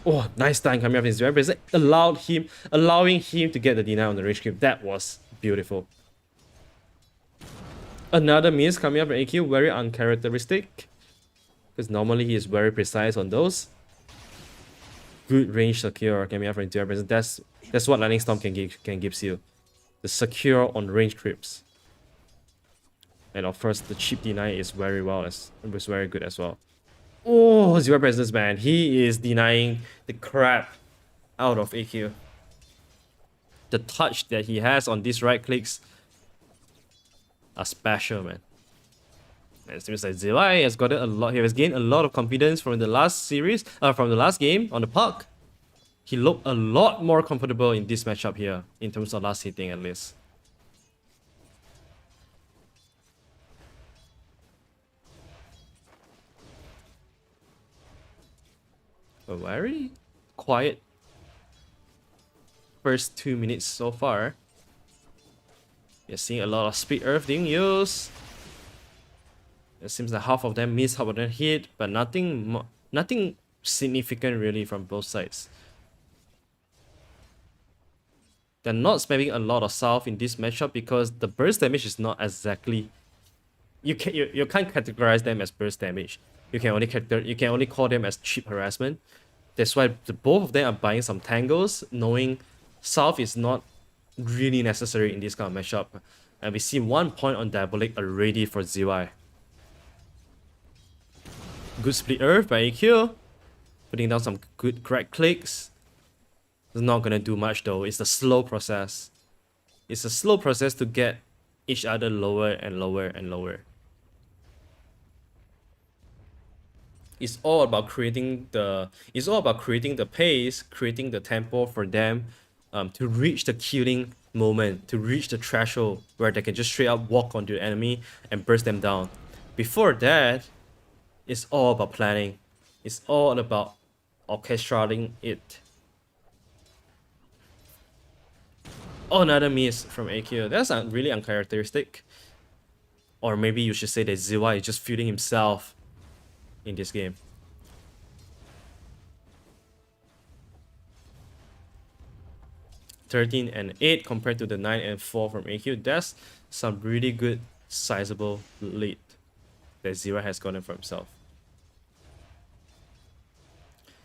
Oh, nice time coming up in his represent, allowing him to get the deny on the range creep. That was beautiful. Another miss coming up from AQ, very uncharacteristic. Because normally he is very precise on those. Good range secure coming up from Zero present. That's what Lightning Storm can gives you. The secure on range creeps. And of course the chip deny is very good as well. Oh, Zero presence, man. He is denying the crap out of AQ. The touch that he has on these right clicks are special, man. And it seems like Zilai has gotten a lot. He has gained a lot of confidence from the last series, from the last game on the park. He looked a lot more comfortable in this matchup here, in terms of last hitting at least. A very quiet first 2 minutes so far. You're seeing a lot of Split Earth being used. It seems that half of them miss, half of them hit, but nothing significant really from both sides. They're not spamming a lot of South in this matchup because the burst damage is not exactly. You can't categorize them as burst damage. You can only call them as cheap harassment. That's why both of them are buying some tangles, knowing South is not really necessary in this kind of matchup. And we see 1 point on Diabolic already for ZY. Good Split Earth by AQ. Putting down some good crack clicks. It's not gonna do much though. It's a slow process. It's a slow process to get each other lower and lower and lower. It's all about creating the pace, creating the tempo for them to reach the killing moment, to reach the threshold where they can just straight up walk onto the enemy and burst them down. Before that, it's all about planning. It's all about orchestrating it. Oh, another miss from AQ. That's really uncharacteristic. Or maybe you should say that ZY is just feeling himself in this game. (13 and 8 compared to the 9 and 4 from AQ. That's some really good sizable lead that Zero has gotten for himself.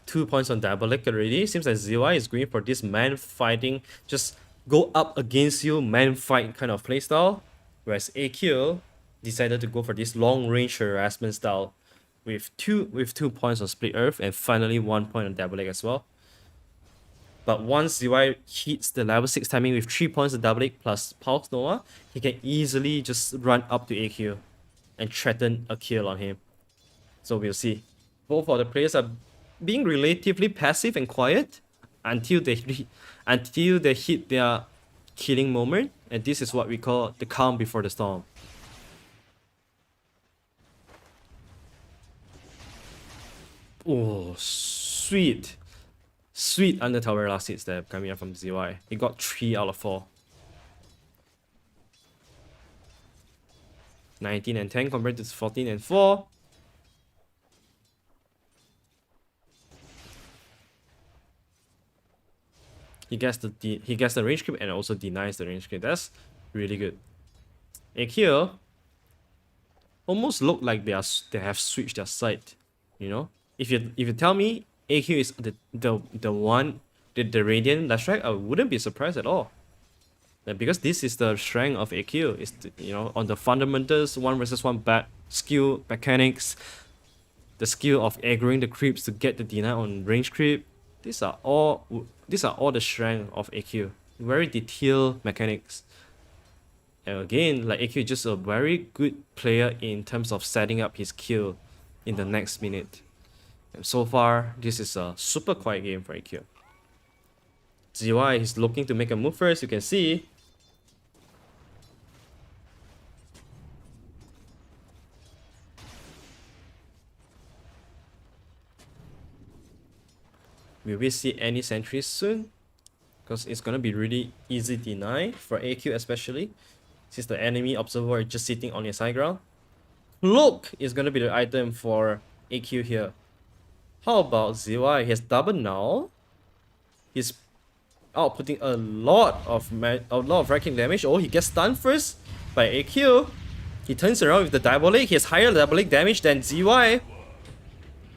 2 points on Diabolic already. Seems like ZY is going for this man fighting, just go up against you, man fight kind of playstyle. Whereas AQ decided to go for this long range harassment style with two points on Split Earth and finally 1 point on Diabolic as well. But once ZY hits the level 6 timing with 3 points on Diabolic plus Pulse Nova, he can easily just run up to AQ and threaten a kill on him. So we'll see. Both of the players are being relatively passive and quiet until they hit their killing moment, and this is what we call the calm before the storm. Oh, sweet under tower last hits there coming up from ZY. He got 3 out of 4. 19 and 10 compared to 14 and 4. He gets the range creep and also denies the range creep. That's really good. AQ almost look like they have switched their side. You know, if you tell me AQ is the one the Radiant last strike, I wouldn't be surprised at all. Because this is the strength of AQ. Is on the fundamentals, 1 versus 1 back skill mechanics, the skill of aggroing the creeps to get the deny on range creep. These are all the strength of AQ. Very detailed mechanics. And again, like AQ is just a very good player in terms of setting up his kill in the next minute. And so far, this is a super quiet game for AQ. ZY is looking to make a move first, you can see. Will we see any sentries soon? Because it's gonna be really easy deny for AQ especially, since the enemy observer is just sitting on his high ground. Cloak is gonna be the item for AQ here. How about ZY? He has double null. He's outputting a lot of wrecking damage. Oh, he gets stunned first by AQ. He turns around with the diabolic. He has higher diabolic damage than ZY.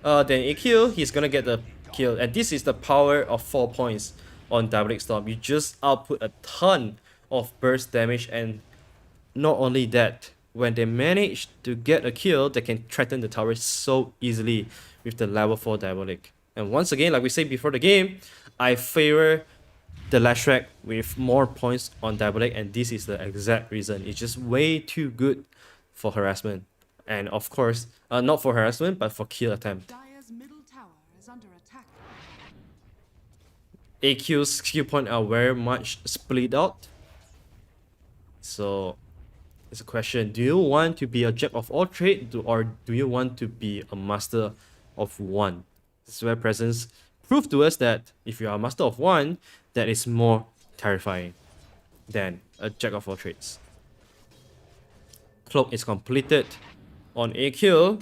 Than AQ. He's gonna get the kill. And this is the power of 4 points on diabolic storm. You just output a ton of burst damage, and not only that, when they manage to get a kill, they can threaten the tower so easily with the level 4 diabolic. And once again, like we said before the game, I favor the Lashrak with more points on diabolic, and this is the exact reason. It's just way too good for harassment. And of course, not for harassment, but for kill attempt. Dire's middle tower is under attack. AQ's skill point are very much split out. So it's a question, do you want to be a jack of all trades, or do you want to be a master of one? This is where presence prove to us that if you are a master of one, that is more terrifying than a jack of all trades. Cloak is completed on AQ.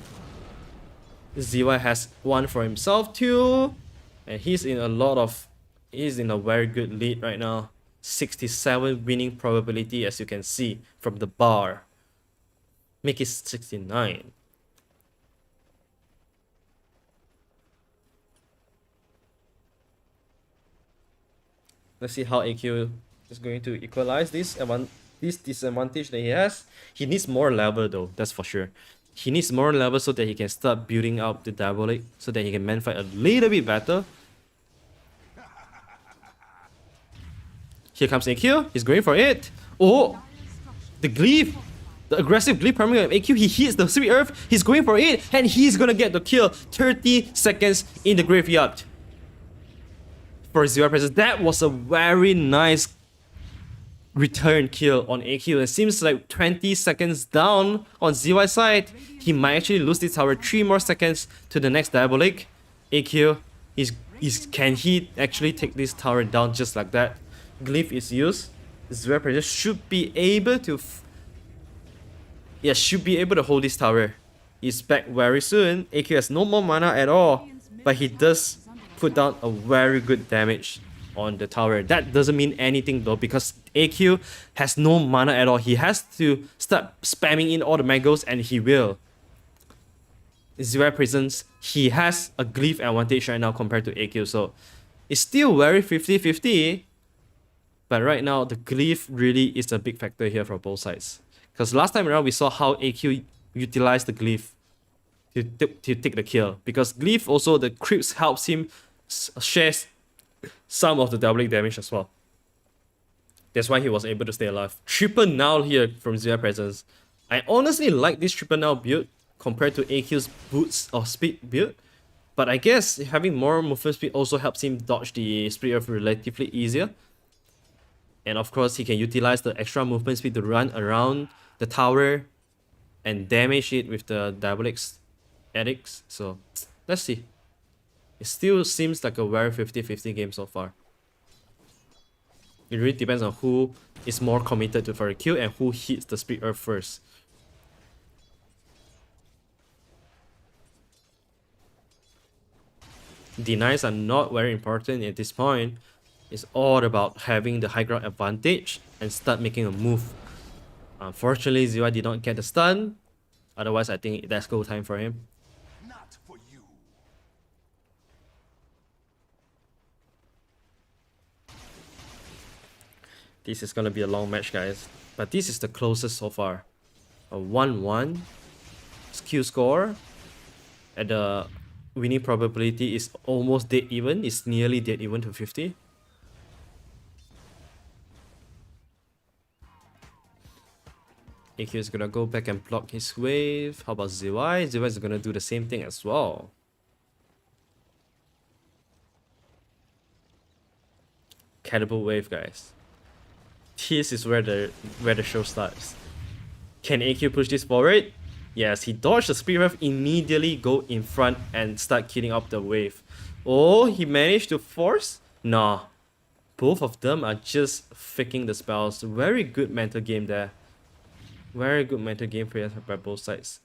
ZY has one for himself too, and he's in a very good lead right now. 67 winning probability, as you can see from the bar. Make it 69. Let's see how AQ is going to equalize this disadvantage that he has. He needs more level though, that's for sure. He needs more level so that he can start building up the diabolic, so that he can man fight a little bit better. Here comes AQ, he's going for it. Oh, the glyph, the aggressive glyph primary of AQ, he hits the Sweet Earth, he's going for it, and he's gonna get the kill. 30 seconds in the graveyard for ZY presence. That was a very nice return kill on AQ. It seems like 20 seconds down on ZY side. He might actually lose this tower. 3 more seconds to the next diabolic. AQ can he actually take this tower down just like that? Glyph is used. ZY presence should be able to hold this tower. He's back very soon. AQ has no more mana at all, but he does put down a very good damage on the tower. That doesn't mean anything though, because AQ has no mana at all. He has to start spamming in all the Magos, and he will. ZY presence, he has a glyph advantage right now compared to AQ, so it's still very 50-50. But right now, the glyph really is a big factor here for both sides. Because last time around, we saw how AQ utilized the glyph to take the kill. Because glyph also, the creeps helps him share some of the doubling damage as well. That's why he was able to stay alive. Triple null here from ZY presence. I honestly like this triple null build compared to AQ's boots or speed build. But I guess having more movement speed also helps him dodge the Spirit Earth relatively easier. And of course, he can utilize the extra movement speed to run around the tower and damage it with the Diabolic's edicts. So, let's see. It still seems like a very 50-50 game so far. It really depends on who is more committed to for a kill and who hits the Spirit Earth first. Denies are not very important at this point. It's all about having the high ground advantage and start making a move. Unfortunately, ZY did not get the stun. Otherwise, I think that's go time for him. Not for you. This is gonna be a long match, guys. But this is the closest so far. A 1-1 skill score. And the winning probability is almost dead even. It's nearly dead even to 50. AQ is gonna go back and block his wave. How about ZY? ZY is gonna do the same thing as well. Catapult wave, guys. This is where the show starts. Can AQ push this forward? Yes, he dodged the speed wave, immediately go in front and start killing up the wave. Oh, he managed to force? Nah. Both of them are just faking the spells. Very good mental game there. Very good mental game play by both sides.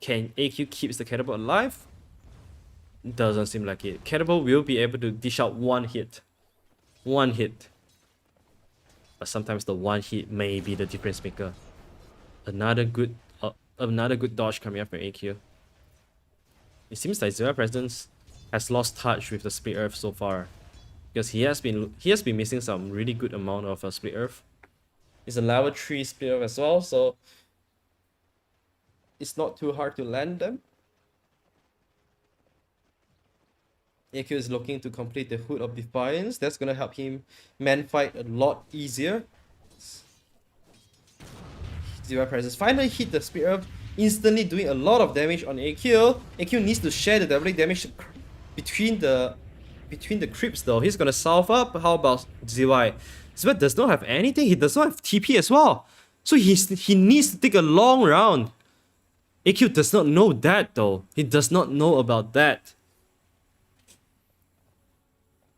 Can AQ keeps the catapult alive? Doesn't seem like it. Catapult will be able to dish out one hit. One hit. But sometimes the one hit may be the difference maker. Another good dodge coming up from AQ. It seems like Zero Presence has lost touch with the Split Earth so far, because he has been missing some really good amount of Split Earth. It's a level 3 Split Earth as well, so it's not too hard to land them. AQ is looking to complete the Hood of Defiance. That's gonna help him man fight a lot easier. Zero Presence finally hit the Split Earth, instantly doing a lot of damage on AQ. AQ needs to share the double damage between the creeps though. He's gonna solve up. How about ZY? ZY does not have anything. He does not have TP as well. So he needs to take a long round. AQ does not know that though. He does not know about that.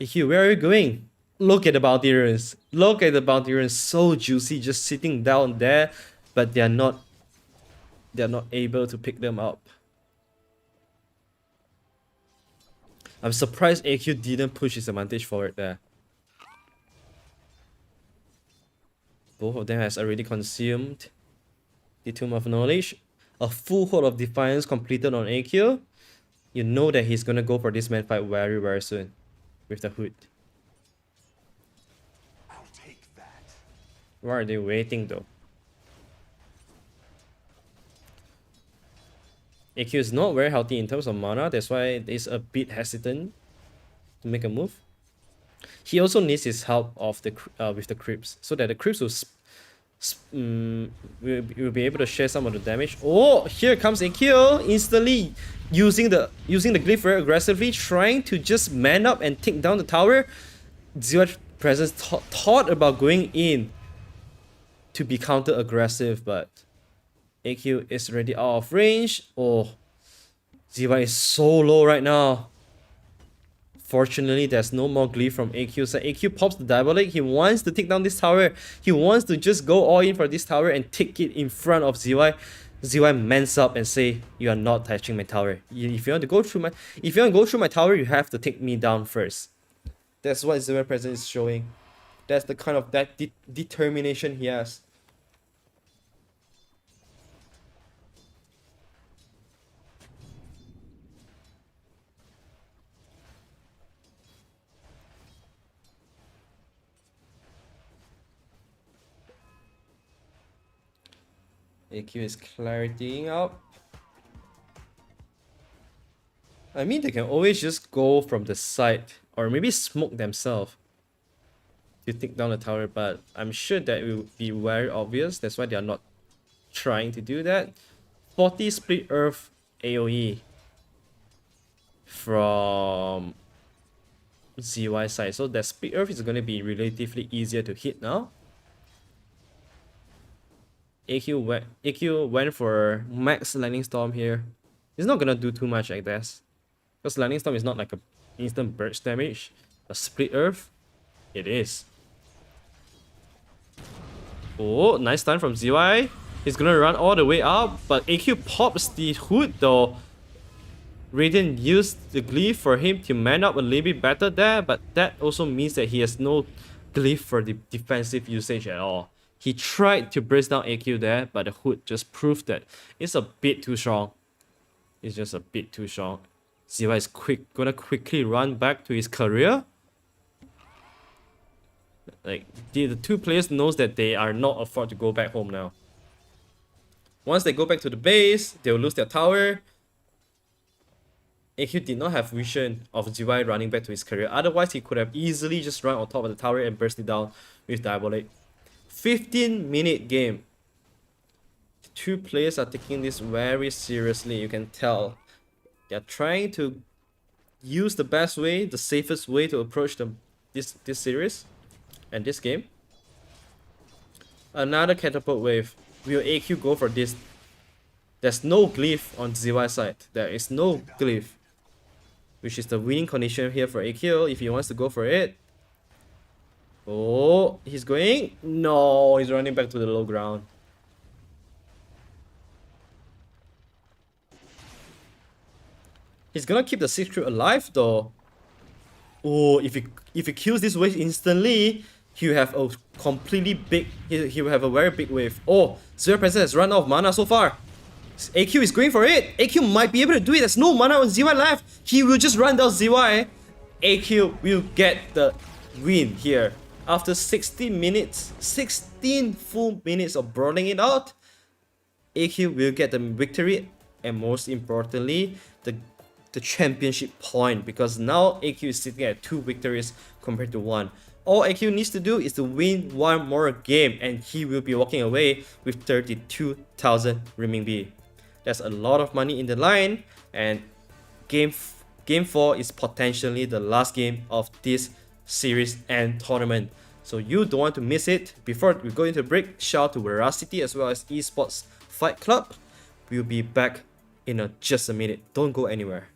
AQ, where are you going? Look at the bounty runes. Look at the bounty runes. So juicy, just sitting down there, but they're not able to pick them up. I'm surprised AQ didn't push his advantage forward there. Both of them has already consumed the Tomb of Knowledge. A full Hold of Defiance completed on AQ. You know that he's gonna go for this man fight very, very soon with the Hood. I'll take that. Why are they waiting though? AQ is not very healthy in terms of mana, that's why he's a bit hesitant to make a move. He also needs his help of the with the creeps, so that the creeps will be able to share some of the damage. Oh, here comes AQ instantly using the glyph very aggressively, trying to just man up and take down the tower. Zero Presence thought about going in to be counter aggressive, but AQ is already out of range. Oh, ZY is so low right now. Fortunately, there's no more glyph from AQ. So AQ pops the Diabolic. He wants to take down this tower. He wants to just go all in for this tower and take it in front of ZY. ZY mans up and say, "You are not touching my tower. If you want to go through my tower, you have to take me down first." That's what Zero Presence is showing. That's the kind of determination he has. AQ is claritying up. I mean, they can always just go from the side or maybe smoke themselves to take down the tower, but I'm sure that it will be very obvious. That's why they are not trying to do that. 40 Split Earth AoE from ZY side, so that Split Earth is going to be relatively easier to hit now. AQ went for max Lightning Storm here. He's not gonna do too much, I guess, because Lightning Storm is not like a instant burst damage. A Split Earth, it is. Oh, nice stun from ZY. He's gonna run all the way up, but AQ pops the Hood though. Radiant used the glyph for him to man up a little bit better there, but that also means that he has no glyph for the defensive usage at all. He tried to burst down AQ there, but the hood just proved that it's a bit too strong. It's just a bit too strong. ZY is gonna quickly run back to his career. Like the two players knows that they are not afford to go back home now. Once they go back to the base, they'll lose their tower. AQ did not have vision of ZY running back to his career. Otherwise, he could have easily just run on top of the tower and burst it down with Diabolic. 15-minute game. The two players are taking this very seriously. You can tell. They're trying to use the best way, the safest way to approach this series and this game. Another catapult wave. Will AQ go for this? There's no glyph on ZY side. There is no glyph, which is the winning condition here for AQ if he wants to go for it. Oh, he's going? No, he's running back to the low ground. He's gonna keep the 6 crew alive though. Oh, if he kills this wave instantly, he will have a completely big. He will have a very big wave. Oh, Zero Presence has run out of mana so far. AQ is going for it. AQ might be able to do it. There's no mana on ZY left. He will just run down ZY. AQ will get the win here. After 16 minutes, 16 full minutes of brawling it out, AQ will get the victory, and most importantly, the championship point, because now AQ is sitting at 2 victories compared to 1. All AQ needs to do is to win 1 more game, and he will be walking away with 32,000 renminbi. That's a lot of money in the line, and game 4 is potentially the last game of this series and tournament. So you don't want to miss it. Before we go into break, shout out to Veracity as well as Esports Fight Club. We'll be back in just a minute. Don't go anywhere.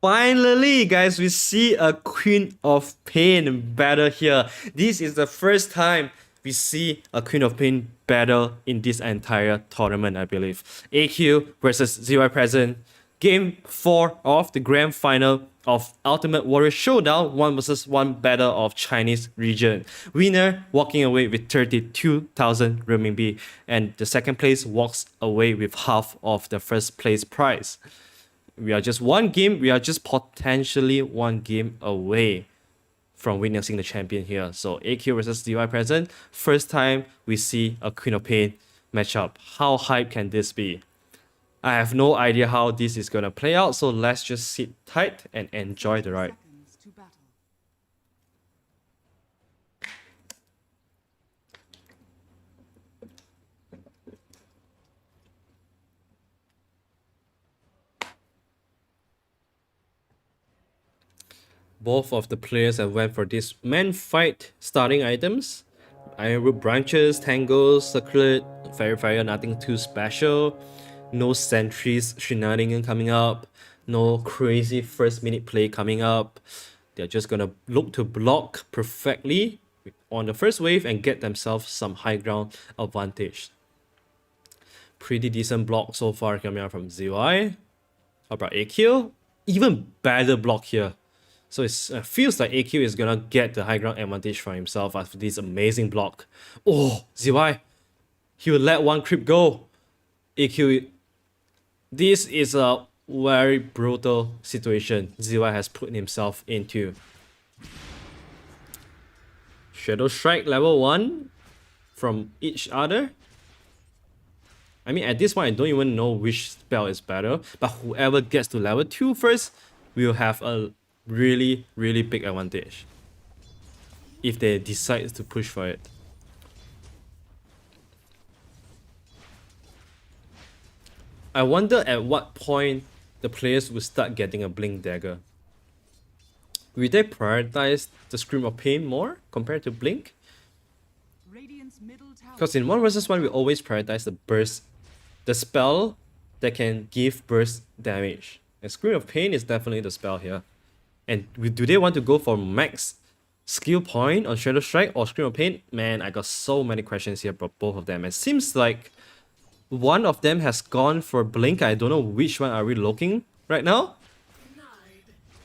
Finally, guys, we see a Queen of Pain battle here. This is the first time we see a Queen of Pain battle in this entire tournament, I believe. AQ versus ZY Present. Game 4 of the grand final of Ultimate Warrior Showdown 1 versus 1 battle of Chinese region. Winner walking away with 32,000 renminbi, and the second place walks away with half of the first place prize. We are just potentially one game away from witnessing the champion here. So AQ versus ZY Present, first time we see a Queen of Pain matchup. How hype can this be? I have no idea how this is gonna play out, so let's just sit tight and enjoy the ride. Seconds to battle. Both of the players have went for this man fight starting items. Iron Root Branches, Tangles, Circlet, Fairy Fire, nothing too special. No sentries shenanigan coming up. No crazy first minute play coming up. They're just gonna look to block perfectly on the first wave and get themselves some high ground advantage. Pretty decent block so far coming out from ZY. How about AQ? Even better block here. So it feels like AQ is gonna get the high ground advantage for himself after this amazing block. Oh, ZY. He will let one creep go. AQ. This is a very brutal situation ZY has put himself into. Shadow Strike level 1 from each other. I mean, at this point, I don't even know which spell is better, but whoever gets to level 2 first will have a really, really big advantage if they decide to push for it. I wonder at what point the players will start getting a Blink Dagger. Will they prioritize the Scream of Pain more compared to Blink? Radiant's middle tower. Because in 1 versus 1, we always prioritize the burst, the spell that can give burst damage. And Scream of Pain is definitely the spell here. And do they want to go for max skill point on Shadow Strike or Scream of Pain? Man, I got so many questions here about both of them. It seems like one of them has gone for Blink. I don't know which one are we looking right now.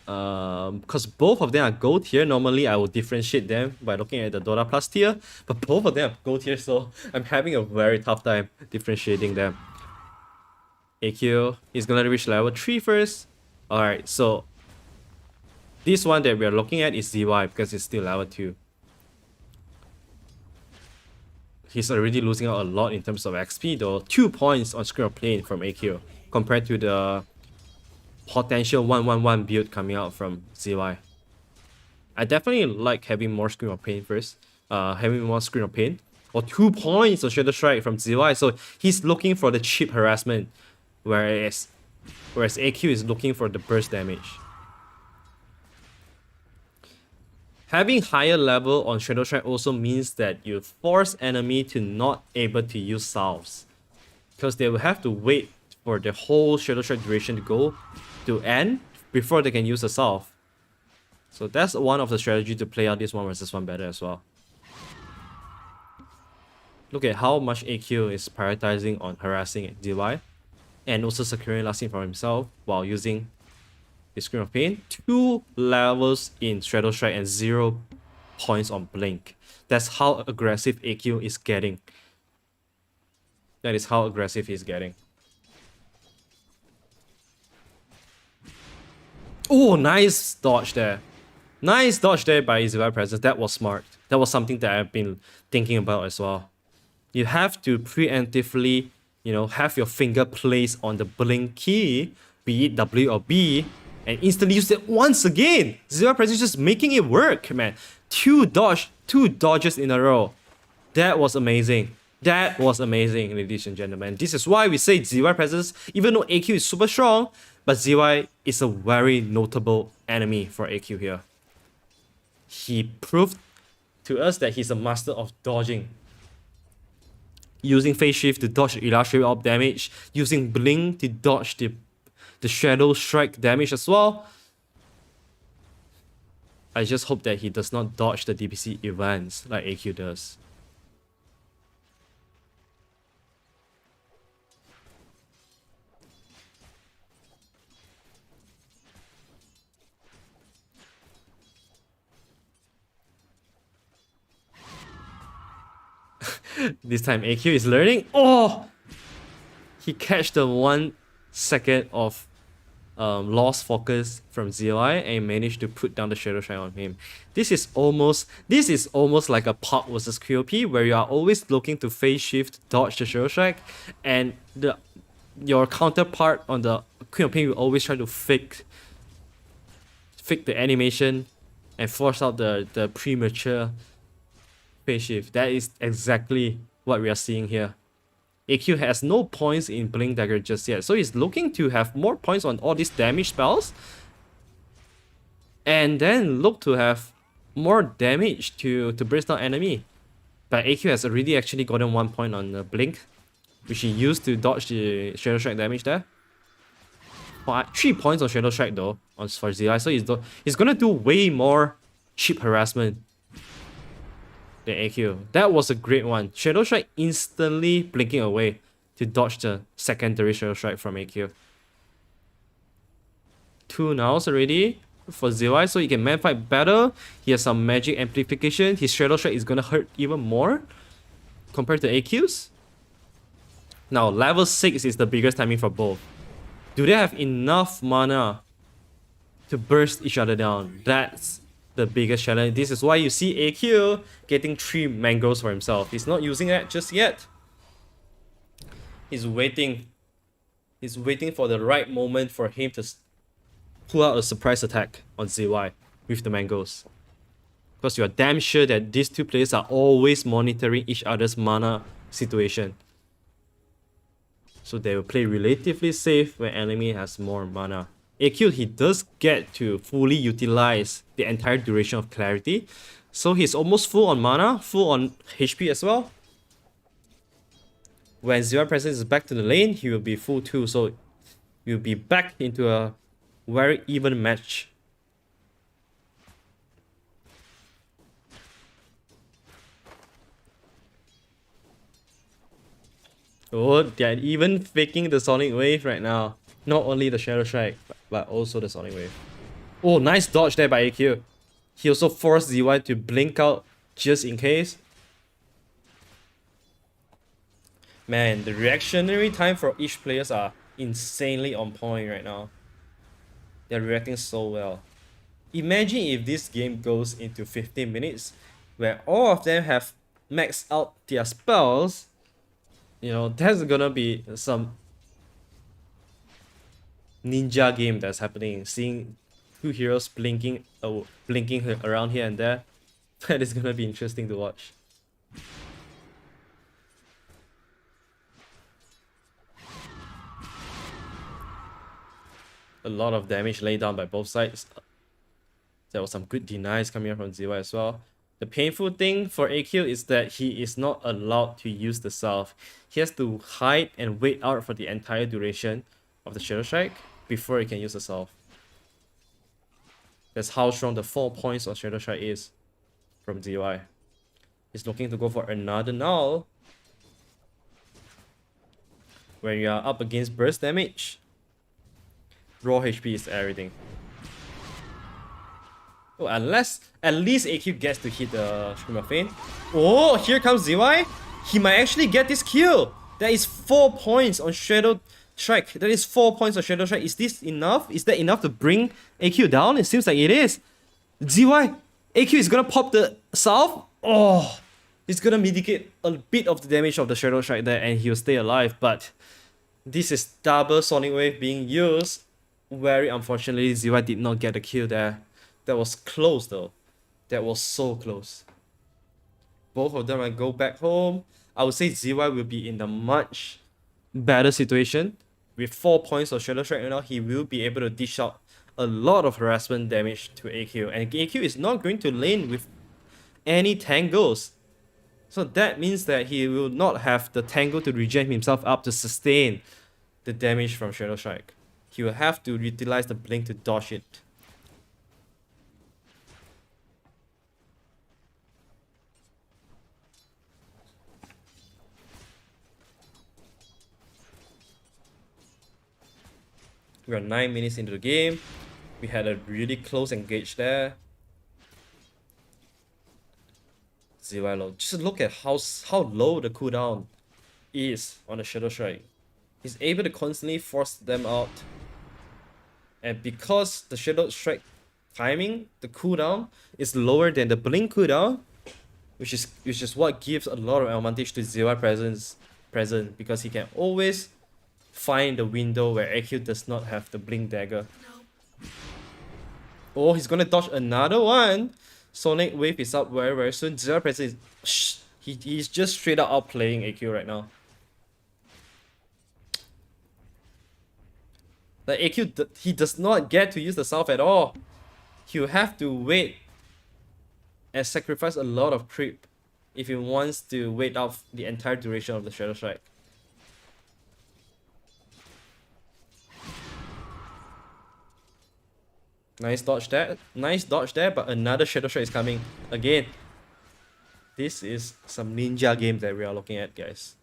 Because both of them are gold tier. Normally I would differentiate them by looking at the Dota Plus tier, but both of them are gold tier, so I'm having a very tough time differentiating them. AQ is gonna reach level 3 first. Alright, so this one that we are looking at is ZY because it's still level 2. He's already losing out a lot in terms of XP though. 2 points on Scream of Pain from AQ compared to the potential 1-1-1 build coming out from ZY. I definitely like having more Scream of Pain first. Having more Scream of Pain. Or 2 points of Shadow Strike from ZY. So he's looking for the cheap harassment. Whereas AQ is looking for the burst damage. Having higher level on Shadow Strike also means that you force enemy to not able to use salves. Because they will have to wait for the whole Shadow Strike duration to end before they can use a salve. So that's one of the strategy to play out this 1 versus 1 better as well. Look at how much AQ is prioritizing on harassing ZY and also securing last hit for himself while using the Scream of Pain. 2 levels in Shadow Strike and 0 points on Blink. That's how aggressive AQ is getting. That is how aggressive he's getting. Oh, nice dodge there. Nice dodge there by ZY Presence. That was smart. That was something that I've been thinking about as well. You have to preemptively, have your finger placed on the blink key, be it W or B, and instantly use it once again. ZY Presence just making it work, man. 2 dodges in a row. That was amazing. That was amazing, ladies and gentlemen. This is why we say ZY Presence, even though AQ is super strong, but ZY is a very notable enemy for AQ here. He proved to us that he's a master of dodging. Using Phase Shift to dodge the Illustrator Orb damage, using Blink to dodge the Shadow Strike damage as well. I just hope that he does not dodge the DPC events like AQ does. This time AQ is learning. Oh! He catch the 1 second of lost focus from ZY and managed to put down the Shadow Strike on him. This is almost like a PoC versus QOP where you are always looking to phase shift, dodge the Shadow Strike, and your counterpart on the Queen of Pain will always try to fake the animation and force out the premature phase shift. That is exactly what we are seeing here. AQ has no points in Blink Dagger just yet, so he's looking to have more points on all these damage spells and then look to have more damage to burst down enemy. But AQ has already actually gotten 1 point on the Blink, which he used to dodge the Shadow Strike damage there. 3 points on Shadow Strike though for ZI, so he's gonna do way more chip harassment than AQ. That was a great one. Shadow Strike instantly blinking away to dodge the secondary Shadow Strike from AQ. 2 nows already for ZY, so he can man fight better. He has some magic amplification. His Shadow Strike is gonna hurt even more compared to AQ's. Now, level 6 is the biggest timing for both. Do they have enough mana to burst each other down? That's the biggest challenge. This is why you see AQ getting 3 mangoes for himself. He's not using that just yet. He's waiting. He's waiting for the right moment for him to pull out a surprise attack on ZY with the mangoes. Because you're damn sure that these 2 players are always monitoring each other's mana situation. So they will play relatively safe when enemy has more mana. AQ, he does get to fully utilize the entire duration of clarity. So he's almost full on mana, full on HP as well. When ZY presence is back to the lane, he will be full too. So you'll be back into a very even match. Oh, they're even faking the Sonic Wave right now. Not only the Shadow Strike, but also the Sonic Wave. Oh, nice dodge there by AQ. He also forced ZY to blink out just in case. Man, the reactionary time for each players are insanely on point right now. They're reacting so well. Imagine if this game goes into 15 minutes where all of them have maxed out their spells. You know, that's gonna be some ninja game that's happening. Seeing 2 heroes blinking around here and there. That is gonna be interesting to watch. A lot of damage laid down by both sides. There was some good denies coming up from ZY as well. The painful thing for AQ is that he is not allowed to use the salve. He has to hide and wait out for the entire duration of the Shadow Strike before he can use the salve. That's how strong the 4 points of Shadow Strike is from ZY. He's looking to go for another null. When you are up against burst damage, raw HP is everything. Oh, unless at least AQ gets to hit the Scream of Fane. Oh, here comes ZY. He might actually get this kill. That is 4 points on Shadow Strike. That is 4 points on Shadow Strike. Is this enough? Is that enough to bring AQ down? It seems like it is. ZY, AQ is gonna pop the salve. Oh, he's gonna mitigate a bit of the damage of the Shadow Strike there and he'll stay alive. But this is double Sonic Wave being used. Very unfortunately, ZY did not get the kill there. That was close though. That was so close. Both of them might go back home. I would say ZY will be in a much better situation. With 4 points of Shadow Strike right now, he will be able to dish out a lot of harassment damage to AQ. And AQ is not going to lane with any tangles. So that means that he will not have the tangle to regen himself up to sustain the damage from Shadow Strike. He will have to utilize the blink to dodge it. We are 9 minutes into the game. We had a really close engage there. ZY low. Just look at how low the cooldown is on the Shadow Strike. He's able to constantly force them out. And because the Shadow Strike timing, the cooldown is lower than the blink cooldown, which is what gives a lot of advantage to ZY present, because he can always find the window where AQ does not have the blink dagger. Oh, he's gonna dodge another one. Sonic Wave is up very, very soon. ZY present is he's just straight up outplaying AQ right now. Like AQ, he does not get to use the salve at all. He'll have to wait and sacrifice a lot of creep if he wants to wait out the entire duration of the Shadow Strike. Nice dodge there. Nice dodge there, but another Shadow Strike is coming. Again, this is some ninja game that we are looking at, guys.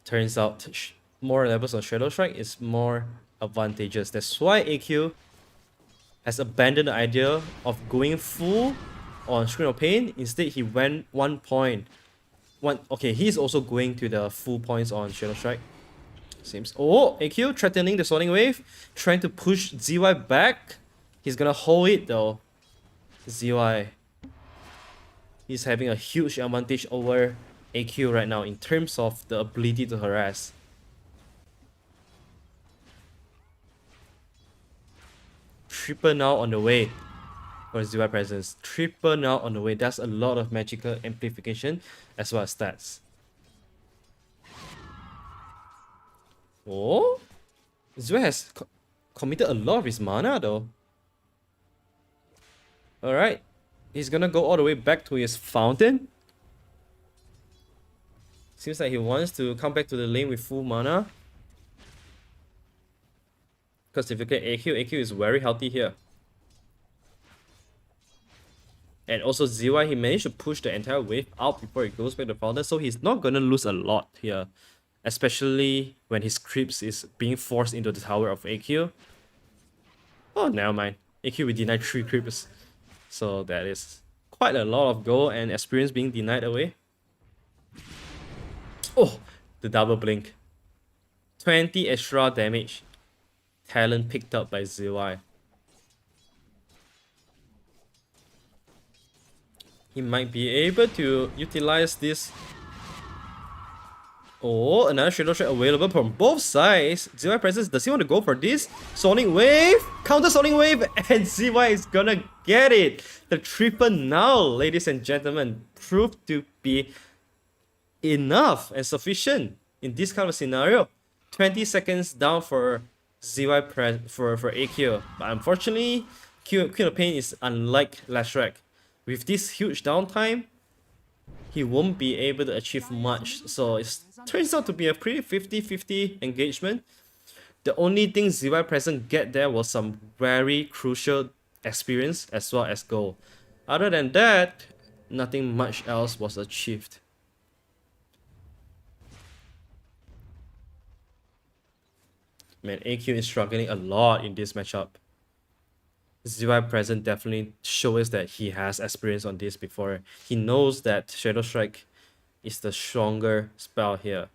Turns out more levels of Shadow Strike is more advantageous. That's why AQ has abandoned the idea of going full on Screen of Pain. Instead, he went 1 point. Okay, he's also going to the full points on Shadow Strike. Seems. Oh, AQ threatening the Sonic Wave, trying to push ZY back. He's gonna hold it though. ZY. He's having a huge advantage over AQ right now in terms of the ability to harass. Triple now on the way for ZY presence. Triple now on the way. That's a lot of magical amplification as well as stats. Oh, ZY has committed a lot of his mana though. Alright, he's gonna go all the way back to his fountain. Seems like he wants to come back to the lane with full mana. Because if you look at AQ is very healthy here. And also ZY, he managed to push the entire wave out before it goes back to fountain, so he's not gonna lose a lot here. Especially when his creeps is being forced into the tower of AQ. Oh, never mind. AQ will deny 3 creeps. So that is quite a lot of gold and experience being denied away. Oh, the double blink. 20 extra damage. Talent picked up by ZY. He might be able to utilize this. Oh, another Shadow Strike available from both sides. ZY presence, does he want to go for this? Sonic Wave, counter Sonic Wave, and ZY is gonna get it. The triple now, ladies and gentlemen, proved to be enough and sufficient in this kind of scenario. 20 seconds down for ZY for AQ. But unfortunately, Queen of Pain is unlike Lashrak. With this huge downtime, he won't be able to achieve much. So it turns out to be a pretty 50-50 engagement. The only thing ZY present get there was some very crucial experience as well as gold. Other than that, nothing much else was achieved. Man, AQ is struggling a lot in this matchup. ZY present definitely shows that he has experience on this before. He knows that Shadow Strike is the stronger spell here.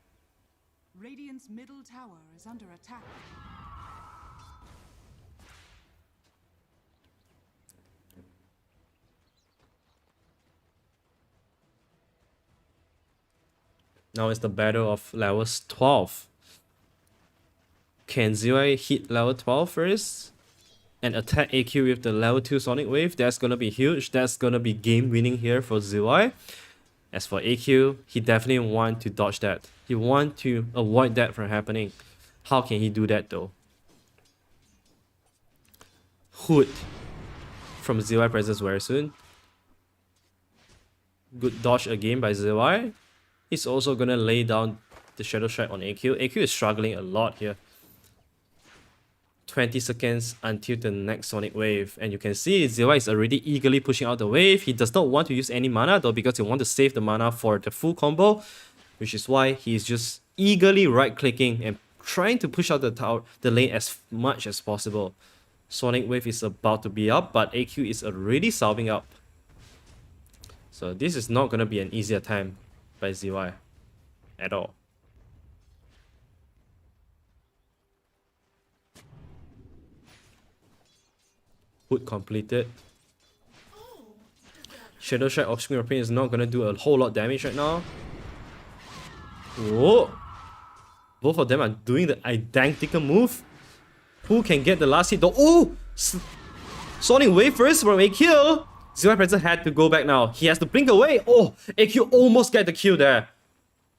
Radiant's middle tower is under attack. Now it's the battle of levels 12. Can ZY hit level 12 first and attack AQ with the level 2 Sonic Wave? That's gonna be huge. That's gonna be game winning here for ZY. As for AQ, he definitely want to dodge that. He want to avoid that from happening. How can he do that though? Hood from ZY presence very soon. Good dodge again by ZY. He's also gonna lay down the Shadow Strike on AQ. AQ is struggling a lot here. 20 seconds until the next Sonic Wave, and you can see ZY is already eagerly pushing out the wave. He does not want to use any mana though, because he wants to save the mana for the full combo, which is why he's just eagerly right clicking and trying to push out the lane as much as possible. Sonic Wave is about to be up, but AQ is already solving up. So this is not gonna be an easy attempt by ZY at all. Hood completed. Shadow Strike of Screen of Pain is not gonna do a whole lot of damage right now. Whoa! Both of them are doing the identical move. Who can get the last hit though? Oh! Sonic Wave first from AQ. ZY present had to go back now. He has to blink away. Oh! AQ almost get the kill there.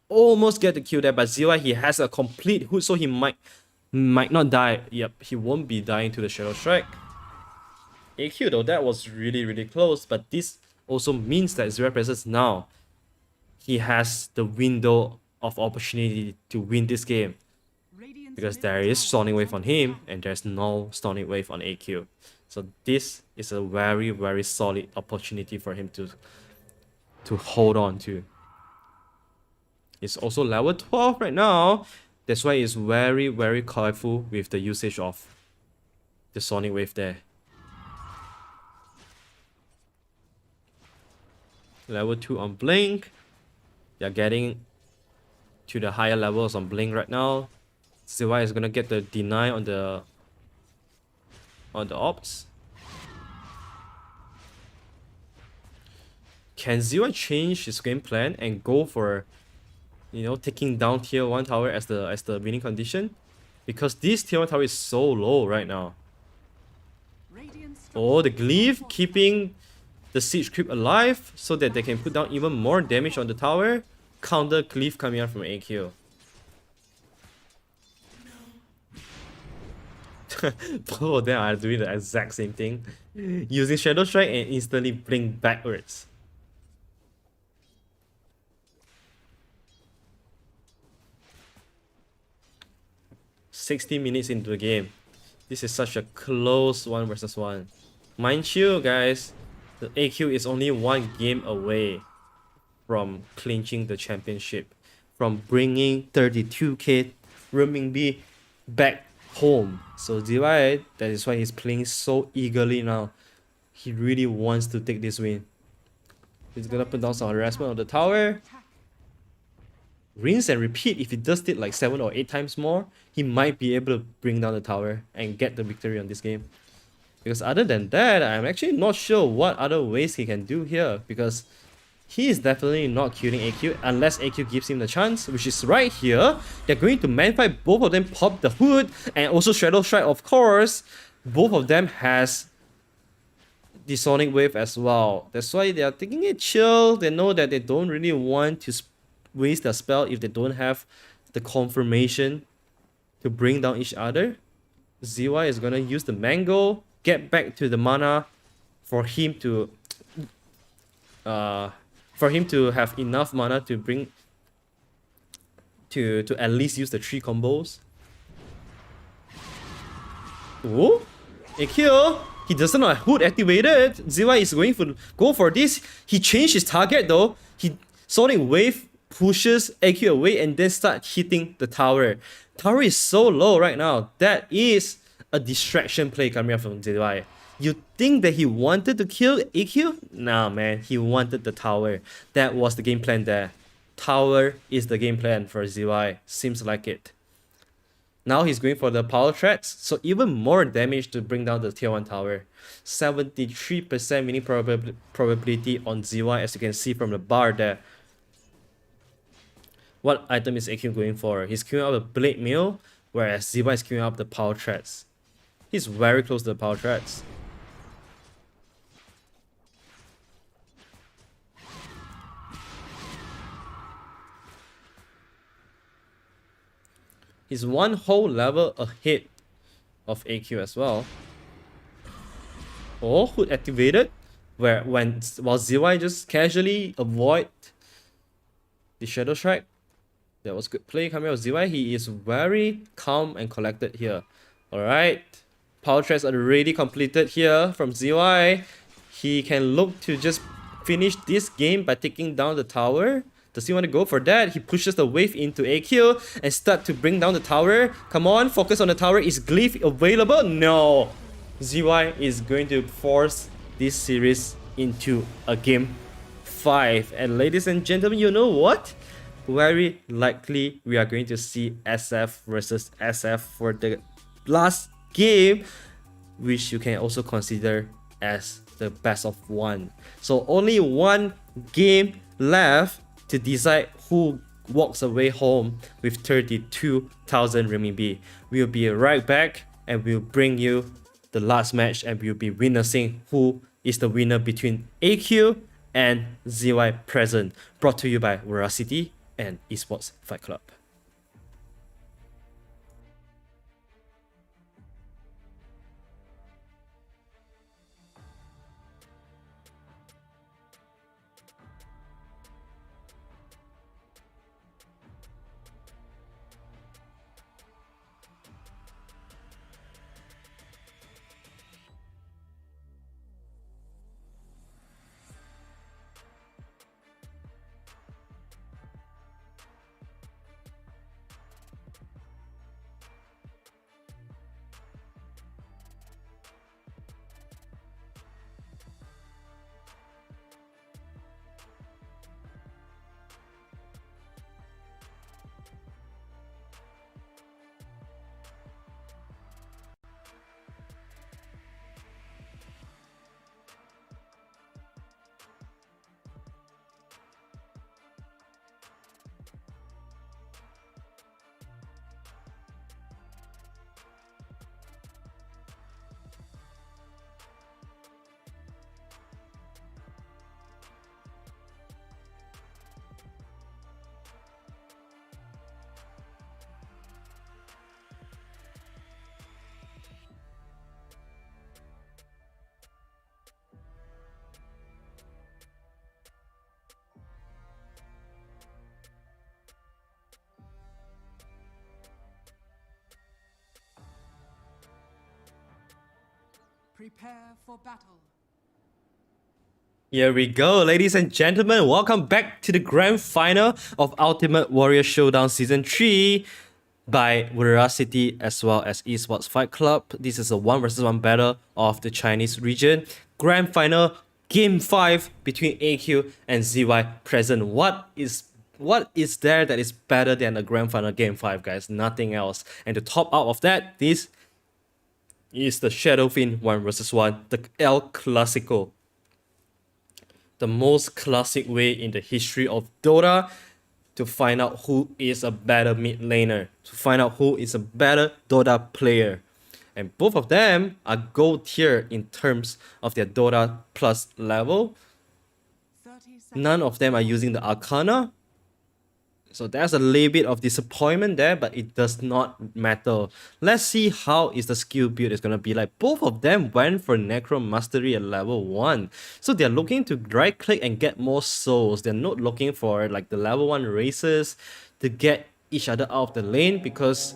Almost get the kill there, but ZY, he has a complete hood, so he might not die. Yep, he won't be dying to the Shadow Strike. AQ though, that was really close, but this also means that ZY presence now, he has the window of opportunity to win this game. Radiant's Because middle there is tower Sonic is Wave on under him attack. and there's no Sonic Wave on AQ. So this is a very, very solid opportunity for him to hold on to. It's also level 12 right now. That's why it's very, very careful with the usage of the Sonic Wave there. Level 2 on Blink. They're getting to the higher levels on Blink right now. ZY is gonna get the deny on the ops. Can ZY change his game plan and go for, you know, taking down tier 1 tower as the winning condition? Because this tier 1 tower is so low right now. Radiant's Oh, the structures are glyph fortified. keeping the siege creep alive so that they can put down even more damage on the tower. Counter glyph coming out from AQ. Both of them are doing the exact same thing. Using Shadow Strike and instantly blink backwards. "60 minutes into the game. This is such a close 1 versus 1. Mind you, guys, the AQ is only 1 game away from clinching the championship, from bringing 32k renminbi back home. So ZY, that is why he's playing so eagerly now. He really wants to take this win. He's gonna put down some harassment on the tower. Attack. Rinse and repeat. If he does it like 7 or 8 times more, he might be able to bring down the tower and get the victory on this game. Because other than that, I'm actually not sure what other ways he can do here. Because he is definitely not killing AQ unless AQ gives him the chance, which is right here. They're going to man fight. Both of them pop the hood and also Shadow Strike, of course. Both of them has the Sonic Wave as well. That's why they are taking it chill. They know that they don't really want to waste their spell if they don't have the confirmation to bring down each other. ZY is gonna use the mango, get back to the mana for him to have enough mana to bring to at least use the 3 combos. Oh, a kill. He doesn't have hood activated. ZY is going for go for this. He changed his target though. He Sonic Wave pushes AQ away and then start hitting the tower. Tower is so low right now. That is a distraction play coming up from ZY. You think that he wanted to kill AQ? Nah, man. He wanted the tower. That was the game plan there. Tower is the game plan for ZY. Seems like it. Now he's going for the power threats, so even more damage to bring down the tier 1 tower. 73% winning probability on ZY, as you can see from the bar there. What item is AQ going for? He's queuing up the Blade Mail, whereas ZY is queuing up the power threats. He's very close to the power threats. He's 1 whole level ahead of AQ as well. Oh, hood activated, while ZY just casually avoid the Shadow Strike. That was good play coming out of ZY. He is very calm and collected here. Alright. Power threats are already completed here from ZY. He can look to just finish this game by taking down the tower. Does he want to go for that? He pushes the wave into AQ and start to bring down the tower. Come on, focus on the tower. Is Glyph available? No. ZY is going to force this series into a game 5. And ladies and gentlemen, you know what? Very likely we are going to see SF versus SF for the last game, which you can also consider as the best of 1. So only 1 game left to decide who walks away home with 32,000 renminbi. We'll be right back and we'll bring you the last match and we'll be witnessing who is the winner between AQ and ZY Present. Brought to you by Veracity and Esports Fight Club. Prepare for battle. Here we go, ladies and gentlemen. Welcome back to the grand final of Ultimate Warrior Showdown Season 3 by Veracity as well as Esports Fight Club. This is a 1 versus 1 battle of the Chinese region. Grand final, Game 5 between AQ and ZY present. What is there that is better than a grand final Game 5, guys? Nothing else. And to top out of that, this is the Shadow Fiend 1 versus 1, the El Clasico. The most classic way in the history of Dota to find out who is a better mid laner, to find out who is a better Dota player. And both of them are gold tier in terms of their Dota plus level. 30 seconds. None of them are using the Arcana. So there's a little bit of disappointment there, but it does not matter. Let's see how is the skill build is going to be like. Both of them went for Necro Mastery at level 1. So they're looking to right click and get more souls. They're not looking for like the level 1 races to get each other out of the lane, because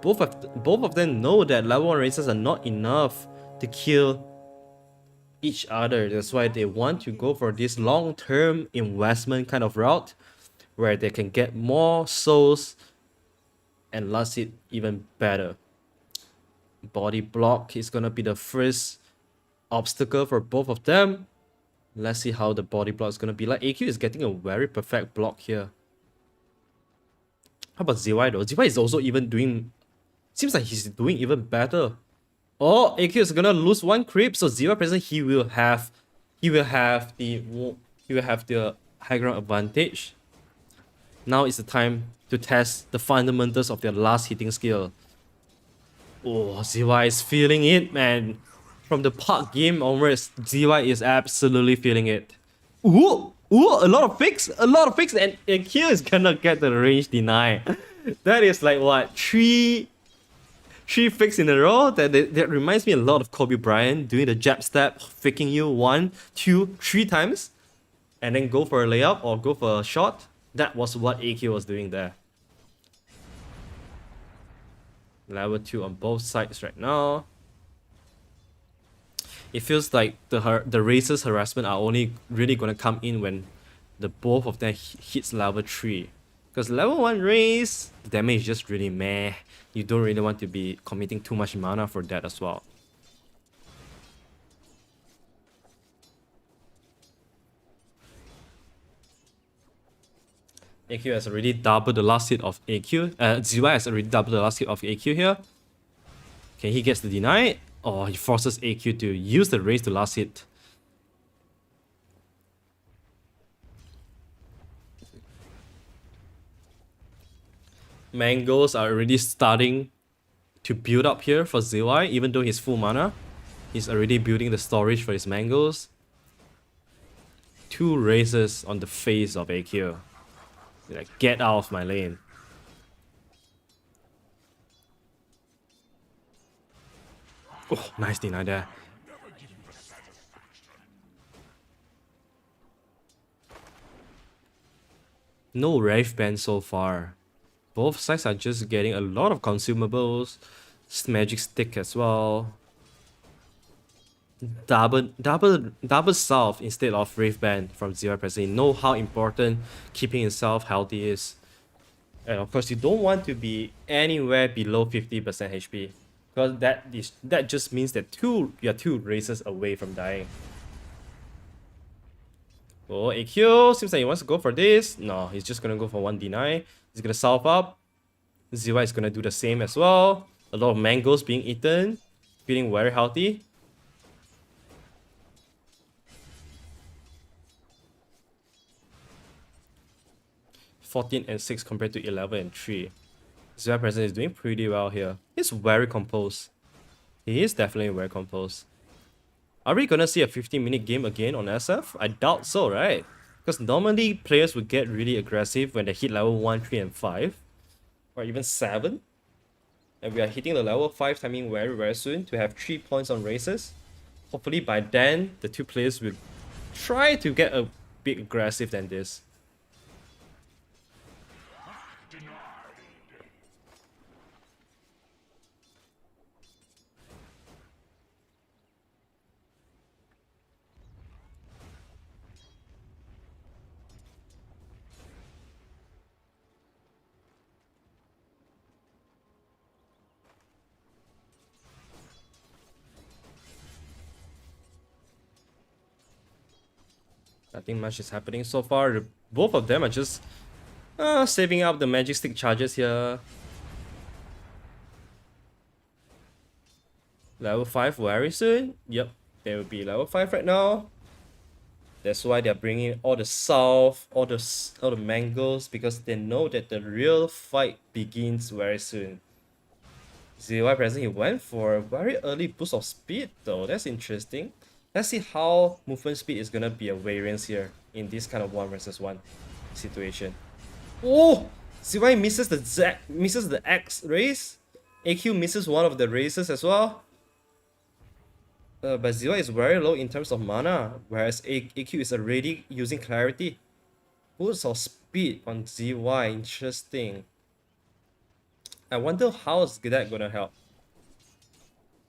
both of them know that level 1 races are not enough to kill each other. That's why they want to go for this long-term investment kind of route, where they can get more souls and last it even better. Body block is gonna be the first obstacle for both of them. Let's see how the body block is gonna be like. AQ is getting a very perfect block here. How about ZY though? ZY is also even doing... Seems like he's doing even better. Oh, AQ is gonna lose 1 creep, so ZY present he will have the high ground advantage. Now is the time to test the fundamentals of their last hitting skill. Oh, ZY is feeling it, man. From the park game onwards, ZY is absolutely feeling it. Ooh, a lot of picks, and AQ is gonna get the range deny. That is like what, three picks in a row? That reminds me a lot of Kobe Bryant doing the jab step, faking you 1, 2, 3 times, and then go for a layup or go for a shot. That was what AQ was doing there. Level 2 on both sides right now. It feels like the racist harassment are only really gonna come in when the both of them hits level 3. Because level 1 race, the damage is just really meh. You don't really want to be committing too much mana for that as well. AQ has already doubled the last hit of AQ. ZY has already doubled the last hit of AQ here. Okay, he gets the deny. Oh, he forces AQ to use the raise to last hit. Mangoes are already starting to build up here for ZY, even though he's full mana. He's already building the storage for his mangoes. 2 raises on the face of AQ. Like, get out of my lane. Oh, nice deny there. No Wraith Band so far. Both sides are just getting a lot of consumables. Magic Stick as well. Double Salve instead of Wraith Band from ZY present. You know how important keeping yourself healthy is. And of course, you don't want to be anywhere below 50% HP. Because that just means that you're 2 races away from dying. Oh, AQ seems like he wants to go for this. No, he's just gonna go for 1 deny. He's gonna salve up. ZY is gonna do the same as well. A lot of mangoes being eaten. Feeling very healthy. (14 and 6 compared to 11 and 3. ZY present is doing pretty well here. He's very composed. He is definitely very composed. Are we gonna see a 15-minute game again on SF? I doubt so, right? Because normally players would get really aggressive when they hit level 1, 3, and 5. Or even 7. And we are hitting the level 5 timing very soon to have 3 points on races. Hopefully by then, the 2 players will try to get a bit aggressive than this. Nothing much is happening so far. Both of them are just saving up the magic stick charges here. Level 5 very soon. Yep, they will be level 5 right now. That's why they're bringing all the south, all the mangoes, because they know that the real fight begins very soon. ZY present, he went for a very early boost of speed though. That's interesting. Let's see how movement speed is gonna be a variance here in this kind of 1 versus 1 situation. Oh! ZY misses the X race. AQ misses one of the races as well. But ZY is very low in terms of mana, whereas AQ is already using clarity. Boost of speed on ZY, interesting. I wonder how is that gonna help.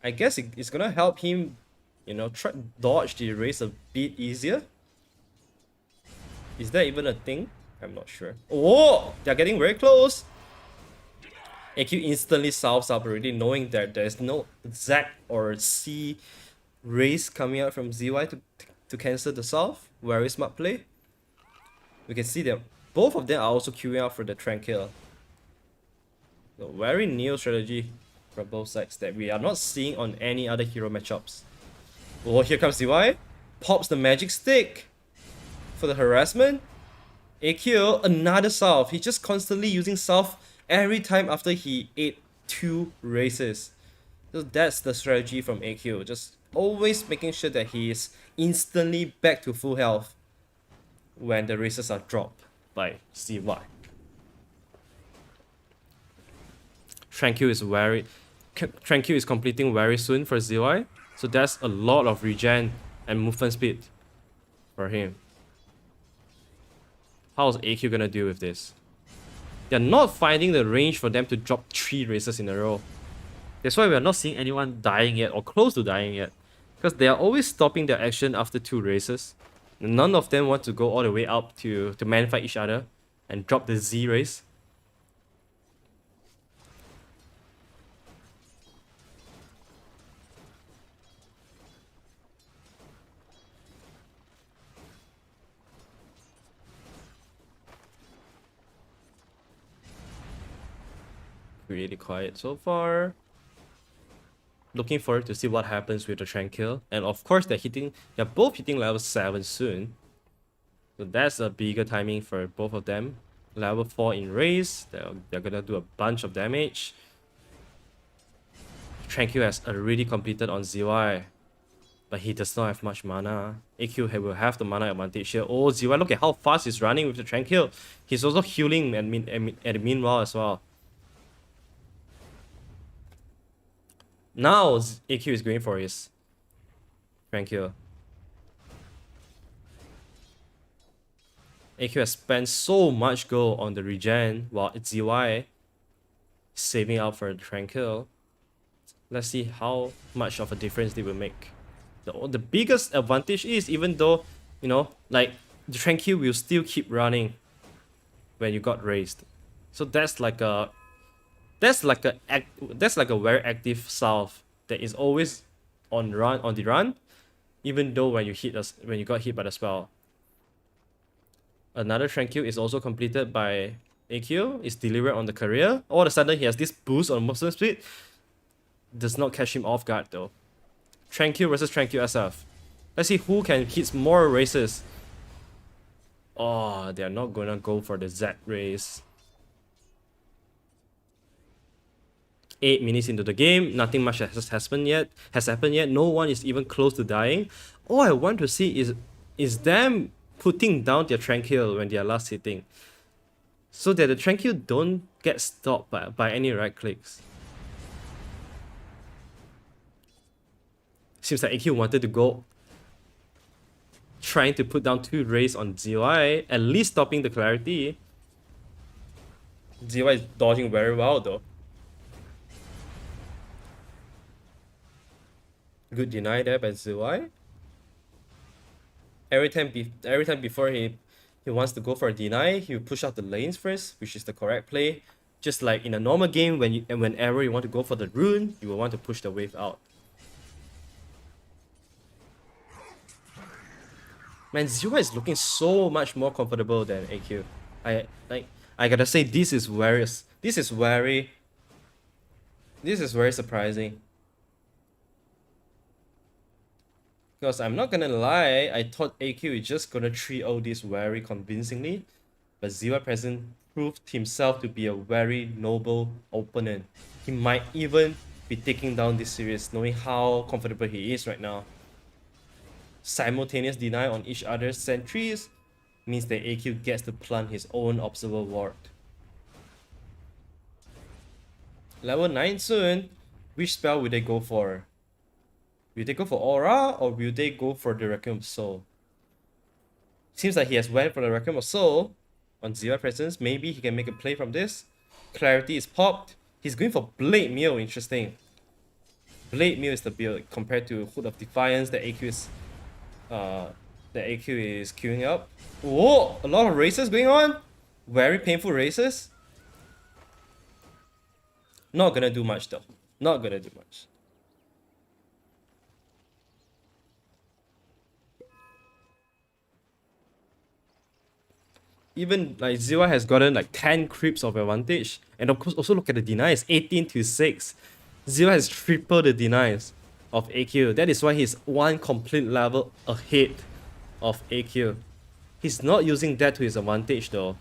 I guess it's gonna help him, you know, try dodge the race a bit easier. Is that even a thing? I'm not sure. Oh, they're getting very close. AQ instantly solves up already, knowing that there's no Z or C race coming out from ZY to cancel the solve. Very smart play. We can see that both of them are also queuing out for the Tranquil. So very new strategy from both sides that we are not seeing on any other hero matchups. Oh, here comes ZY. Pops the magic stick for the harassment. AQ, another solve. He's just constantly using solve every time after he ate 2 races. So that's the strategy from AQ. Just always making sure that he is instantly back to full health when the races are dropped by ZY. Tranquil is completing very soon for ZY, so that's a lot of regen and movement speed for him. How's AQ gonna deal with this? They're not finding the range for them to drop 3 races in a row. That's why we are not seeing anyone dying yet or close to dying yet, because they are always stopping their action after 2 races. None of them want to go all the way up to man fight each other and drop the Z race. Really quiet so far. Looking forward to see what happens with the Tranquil. And of course they're both hitting level 7 soon. So that's a bigger timing for both of them. Level 4 in race. They're gonna do a bunch of damage. Tranquil has already completed on ZY, but he does not have much mana. AQ will have the mana advantage here. Oh, ZY, look at how fast he's running with the Tranquil. He's also healing at the meanwhile as well. Now AQ is going for his Tranquil. AQ has spent so much gold on the regen while it's ZY saving up for the Tranquil. Let's see how much of a difference they will make. The biggest advantage is, even though, you know, like the Tranquil will still keep running when you got raised. So that's like a very active salve that is always on the run, even though when you got hit by the spell. Another Tranquil is also completed by AQ. It's delivered on the career. All of a sudden he has this boost on movement speed. Does not catch him off guard though. Tranquil versus Tranquil SF. Let's see who can hit more races. Oh, they're not gonna go for the Z race. 8 minutes into the game, nothing much has happened yet. No one is even close to dying. All I want to see is them putting down their Tranquil when they are last hitting, so that the Tranquil don't get stopped by any right clicks. Seems like AQ wanted to go trying to put down 2 rays on ZY, at least stopping the clarity. ZY is dodging very well though. Good deny there by ZY. Every time before he wants to go for a deny, he will push out the lanes first, which is the correct play. Just like in a normal game, whenever you want to go for the rune, you will want to push the wave out. Man, Zero is looking so much more comfortable than AQ. I gotta say this is very surprising. Because I'm not gonna lie, I thought AQ is just gonna 3-0 this very convincingly, but Zero Present proved himself to be a very noble opponent. He might even be taking down this series, knowing how comfortable he is right now. Simultaneous deny on each other's sentries means that AQ gets to plant his own observer ward. Level 9 soon. Which spell will they go for? Will they go for Aura or will they go for the Requiem of Soul? Seems like he has went for the Requiem of Soul on Zero Presence. Maybe he can make a play from this. Clarity is popped. He's going for Blade Mail. Interesting. Blade Mail is the build compared to Hood of Defiance that AQ is queuing up. Whoa! A lot of races going on. Very painful races. Not gonna do much though. Not gonna do much. Even like Zero has gotten like 10 creeps of advantage. And of course also look at the denies. 18 to 6. Zero has tripled the denies of AQ. That is why he's one complete level ahead of AQ. He's not using that to his advantage though.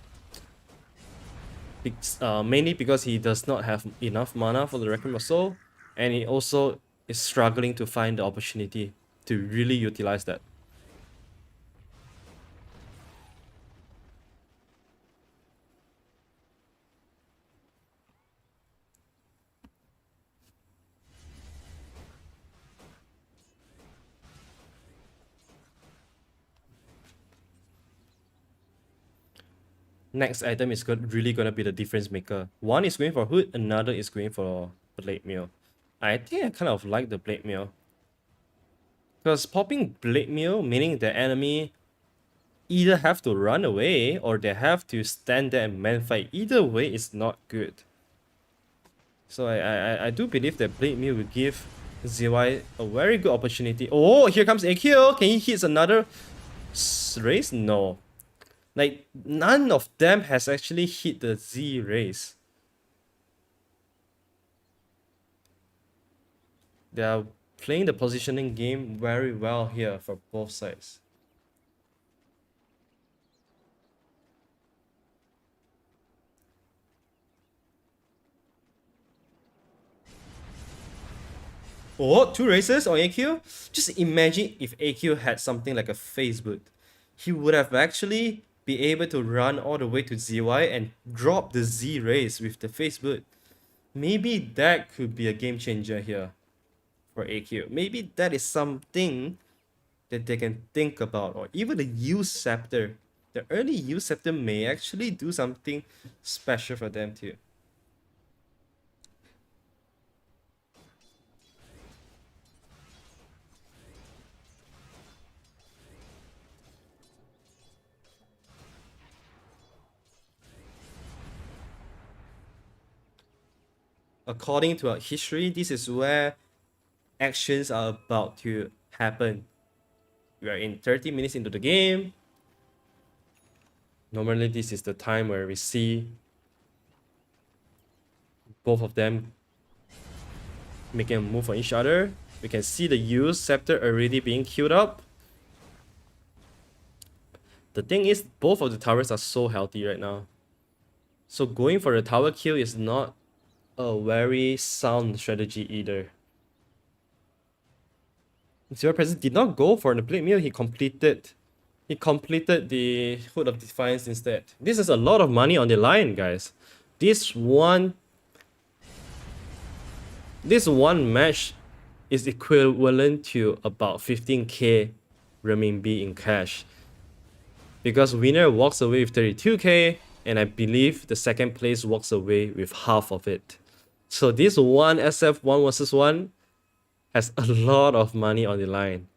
Mainly because he does not have enough mana for the Requiem of Soul, and he also is struggling to find the opportunity to really utilize that. Next item is really gonna be the difference maker. One is going for Hood, another is going for Blade Mail. I think I kind of like the Blade Mail. Because popping Blade Mail, meaning the enemy either have to run away or they have to stand there and man fight. Either way is not good. So I do believe that Blade Mail will give ZY a very good opportunity. Oh, here comes AQ. Can he hit another race? No. Like, none of them has actually hit the Z race. They are playing the positioning game very well here for both sides. Oh, 2 races on AQ? Just imagine if AQ had something like a phase boot. He would have actually be able to run all the way to ZY and drop the Z race with the phase boot. Maybe that could be a game changer here for AQ. Maybe that is something that they can think about. Or even the U Scepter. The early U Scepter may actually do something special for them too. According to our history, this is where actions are about to happen. We are in 30 minutes into the game. Normally, this is the time where we see both of them making a move on each other. We can see the U Scepter already being queued up. The thing is, both of the towers are so healthy right now. So going for the tower kill is not a very sound strategy either. Zero Presence did not go for the Blade Mail, he completed the Hood of Defiance instead. This is a lot of money on the line, guys. This one match is equivalent to about 15k renminbi in cash. Because winner walks away with 32k, and I believe the second place walks away with half of it. So this one SF 1 versus 1 has a lot of money on the line.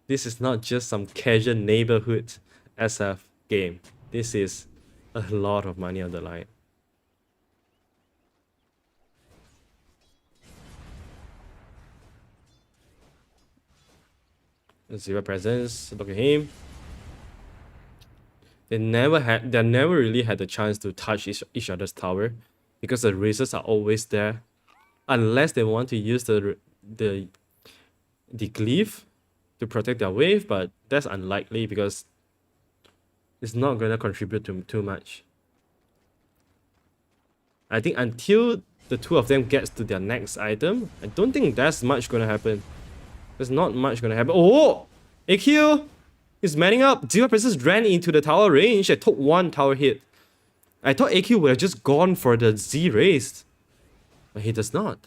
This is not just some casual neighborhood SF game. This is a lot of money on the line. Zero Presence, look at him. They never really had the chance to touch each other's tower, because the razors are always there, unless they want to use the glyph to protect their wave, but that's unlikely because it's not gonna contribute to too much. I think until the two of them gets to their next item, I don't think that's much gonna happen. There's not much gonna happen. Oh! AQ is manning up. Zero Princess ran into the tower range and took one tower hit. I thought AQ would have just gone for the Z raised, but he does not.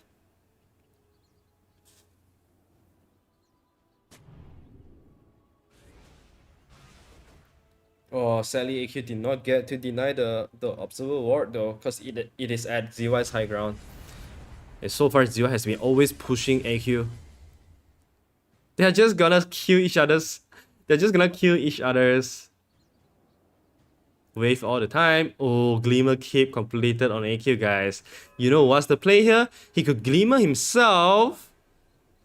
Oh, sadly AQ did not get to deny the observer ward though, because it is at ZY's high ground. And so far ZY has been always pushing AQ. They're just gonna kill each other's wave all the time. Oh, Glimmer Cape completed on AQ, guys. You know what's the play here? He could Glimmer himself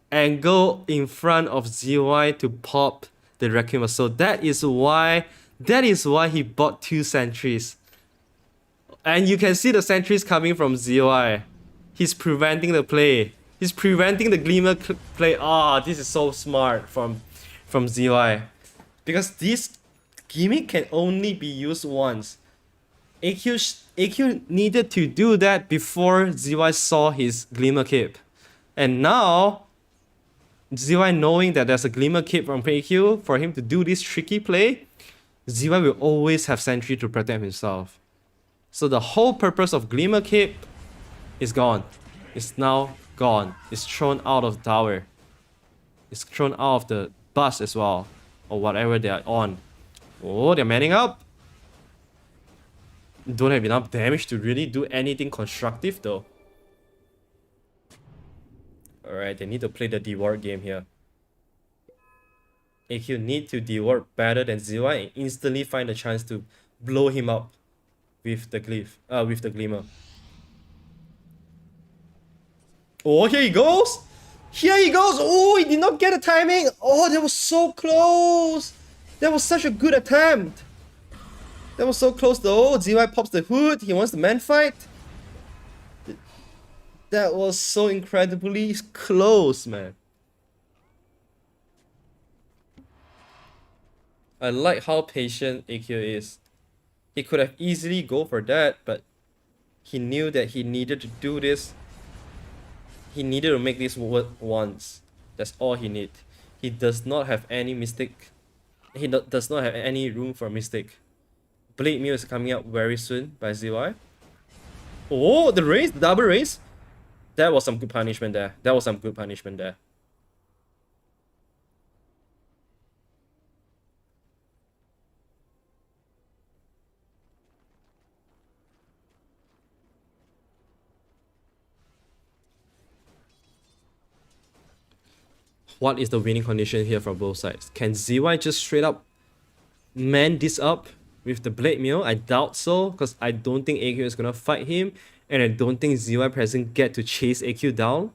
and go in front of ZY to pop the Requiem. So that is why he bought 2 sentries. And you can see the sentries coming from ZY. He's preventing the play. He's preventing the Glimmer play. Ah, this is so smart from ZY. Because this gimmick can only be used once. AQ needed to do that before ZY saw his Glimmer Cape. And now, ZY knowing that there's a Glimmer Cape from AQ, for him to do this tricky play, ZY will always have sentry to protect himself. So the whole purpose of Glimmer Cape is gone. It's now gone. It's thrown out of the tower. It's thrown out of the bus as well, or whatever they are on. Oh, they're manning up. Don't have enough damage to really do anything constructive though. Alright, they need to play the deward game here. AQ need to deward better than ZY and instantly find a chance to blow him up with the Glimmer. Oh, here he goes! Here he goes! Oh, he did not get the timing! Oh, that was so close! That was such a good attempt! That was so close though. ZY pops the hood, he wants the man fight. That was so incredibly close, man. I like how patient AQ is. He could have easily go for that, but he knew that he needed to do this. He needed to make this work once. That's all he need. He does not have any mistake. He does not have any room for mistake. Blade Mail is coming up very soon by ZY. Oh, the raise, the double raise. That was some good punishment there. What is the winning condition here for both sides? Can ZY just straight up man this up with the Blade Mail? I doubt so, because I don't think AQ is gonna fight him, and I don't think ZY Present get to chase AQ down.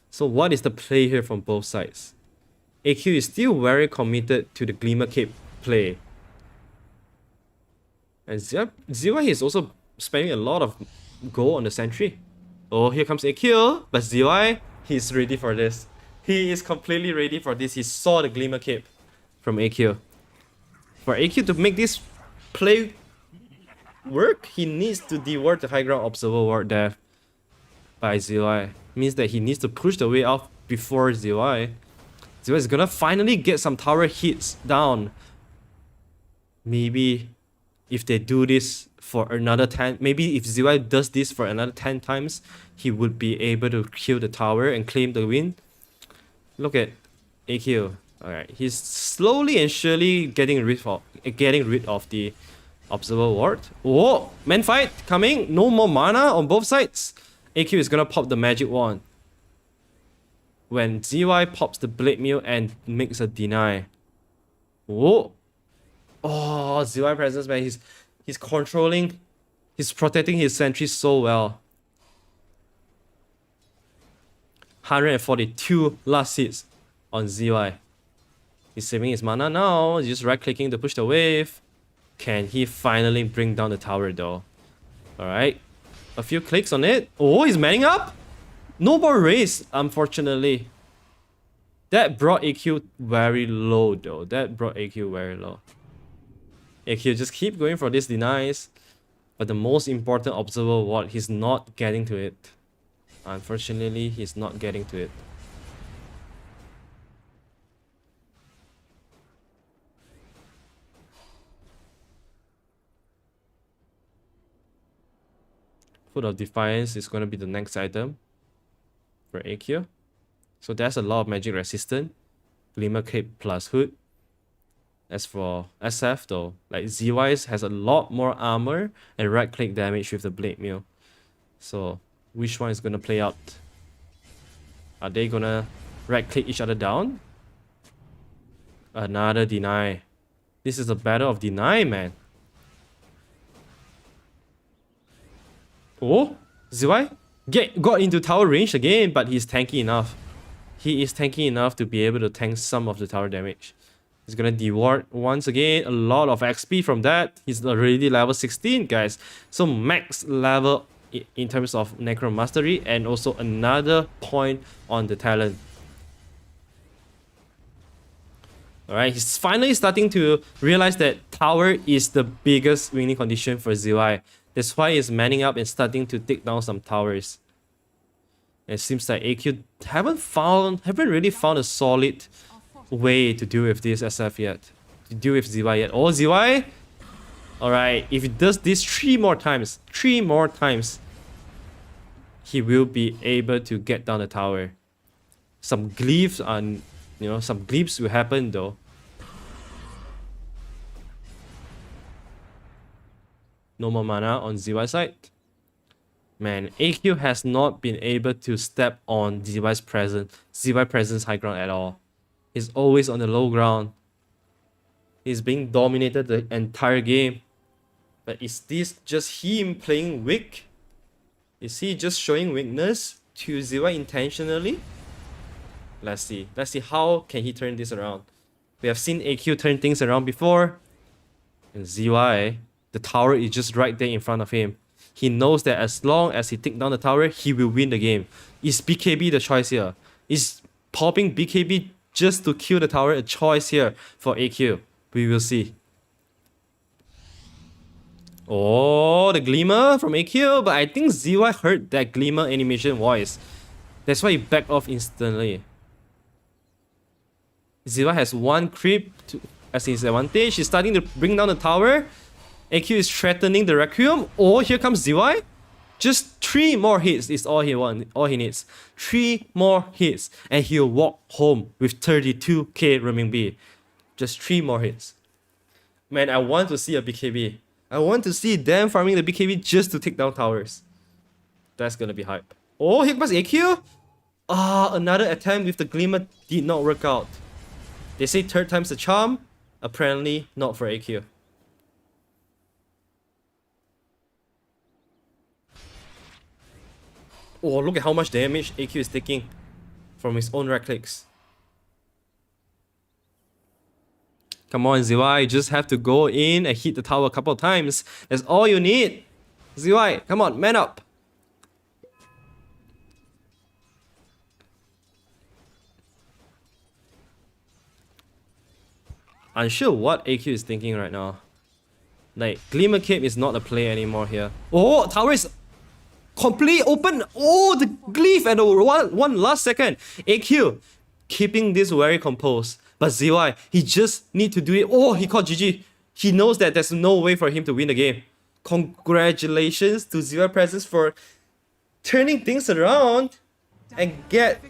So what is the play here from both sides? AQ is still very committed to the Glimmer Cape play. And ZY is also spending a lot of gold on the sentry. Oh, here comes AQ, but ZY, he's ready for this. He is completely ready for this. He saw the Glimmer Cape from AQ. For AQ to make this play work, he needs to deward the high ground observer ward there by ZY. Means that he needs to push the way out before ZY. ZY is gonna finally get some tower hits down. Maybe if they do this for another 10, maybe if ZY does this for another 10 times, he would be able to kill the tower and claim the win. Look at AQ. Alright, he's slowly and surely getting rid of the observer ward. Oh, man fight coming. No more mana on both sides. AQ is gonna pop the magic wand when ZY pops the Blade Mail and makes a deny. Oh, ZY presence, man. He's controlling. He's protecting his sentry so well. 142 last hits on ZY. He's saving his mana now. He's just right clicking to push the wave. Can he finally bring down the tower though? Alright. A few clicks on it. Oh, he's manning up? No more race, unfortunately. That brought AQ very low though. That brought AQ very low. AQ just keep going for this denies. But the most important observer what he's not getting to it. Unfortunately, he's not getting to it. Foot of Defiance is going to be the next item for AQ. So there's a lot of magic resistance. Glimmer Cape plus Hood. As for SF though, like ZY has a lot more armor and right click damage with the Blade Mail. So which one is going to play out? Are they going to right click each other down? Another deny. This is a battle of deny, man. Oh, ZY got into tower range again, but he's tanky enough. He is tanky enough to be able to tank some of the tower damage. He's gonna deward once again. A lot of XP from that. He's already level 16, guys. So max level in terms of Necro Mastery, and also another point on the talent. Alright, he's finally starting to realize that tower is the biggest winning condition for ZY. That's why he's manning up and starting to take down some towers. It seems like AQ haven't really found a solid way to deal with this SF yet. To deal with ZY yet. Oh, ZY! Alright, if he does this 3 more times, he will be able to get down the tower. Some glyphs are, some glyphs will happen though. No more mana on ZY side. Man, AQ has not been able to step on ZY presence high ground at all. He's always on the low ground. He's being dominated the entire game. But is this just him playing weak? Is he just showing weakness to ZY intentionally? Let's see. Let's see how can he turn this around. We have seen AQ turn things around before. And ZY, the tower is just right there in front of him. He knows that as long as he takes down the tower, he will win the game. Is BKB the choice here? Is popping BKB just to kill the tower a choice here for AQ? We will see. Oh, the Glimmer from AQ, but I think ZY heard that Glimmer animation voice. That's why he backed off instantly. ZY has one creep as his advantage. He's starting to bring down the tower. AQ is threatening the Requiem. Oh, here comes ZY. Just 3 more hits is all he needs. 3 more hits and he'll walk home with 32k renminbi. Just 3 more hits. Man, I want to see a BKB. I want to see them farming the BKB just to take down towers. That's gonna be hype. Oh, here comes AQ. Another attempt with the Glimmer did not work out. They say 3rd time's the charm. Apparently not for AQ. Oh, look at how much damage AQ is taking from his own right clicks. Come on, ZY, you just have to go in and hit the tower a couple of times. That's all you need. ZY, come on, man up. Unsure what AQ is thinking right now. Like, Glimmer Cape is not a play anymore here. Oh, tower is completely open. Oh, the glyph and one last second. AQ keeping this very composed. But ZY, he just need to do it. Oh, he caught GG. He knows that there's no way for him to win the game. Congratulations to ZY Presence for turning things around and get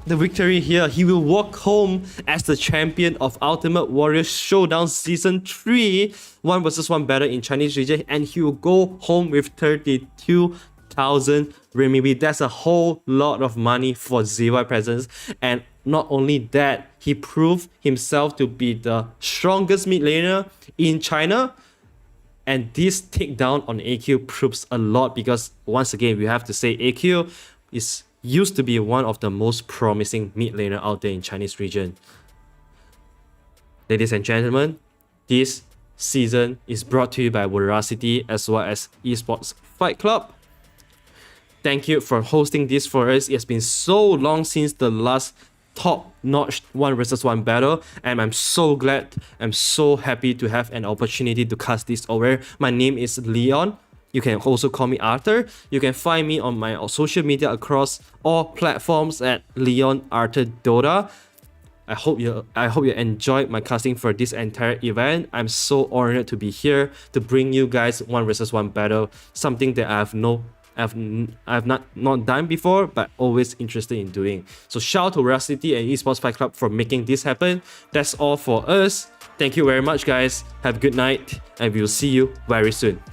the victory here. He will walk home as the champion of Ultimate Warrior Showdown Season 3 1 vs 1 battle in Chinese region, and he will go home with 32,000 renminbi. That's a whole lot of money for ZY Presence. And not only that, he proved himself to be the strongest mid laner in China. And this takedown on AQ proves a lot, because once again, we have to say AQ used to be one of the most promising mid laner out there in Chinese region. Ladies and gentlemen, This season is brought to you by Veracity as well as Esports Fight Club. Thank you for hosting this for us. It has been so long since the last top-notch 1 versus 1 battle, and I'm so glad, I'm so happy to have an opportunity to cast this over. My name is Leon. You can also call me Arthur. You can find me on my social media across all platforms at Leon Arthur Dota. I hope you enjoyed my casting for this entire event. I'm so honored to be here to bring you guys 1 versus 1 battle, something that I've not done before, but always interested in doing. So shout out to Veracity and Esports Fight Club for making this happen. That's all for us. Thank you very much, guys. Have a good night, and we'll see you very soon.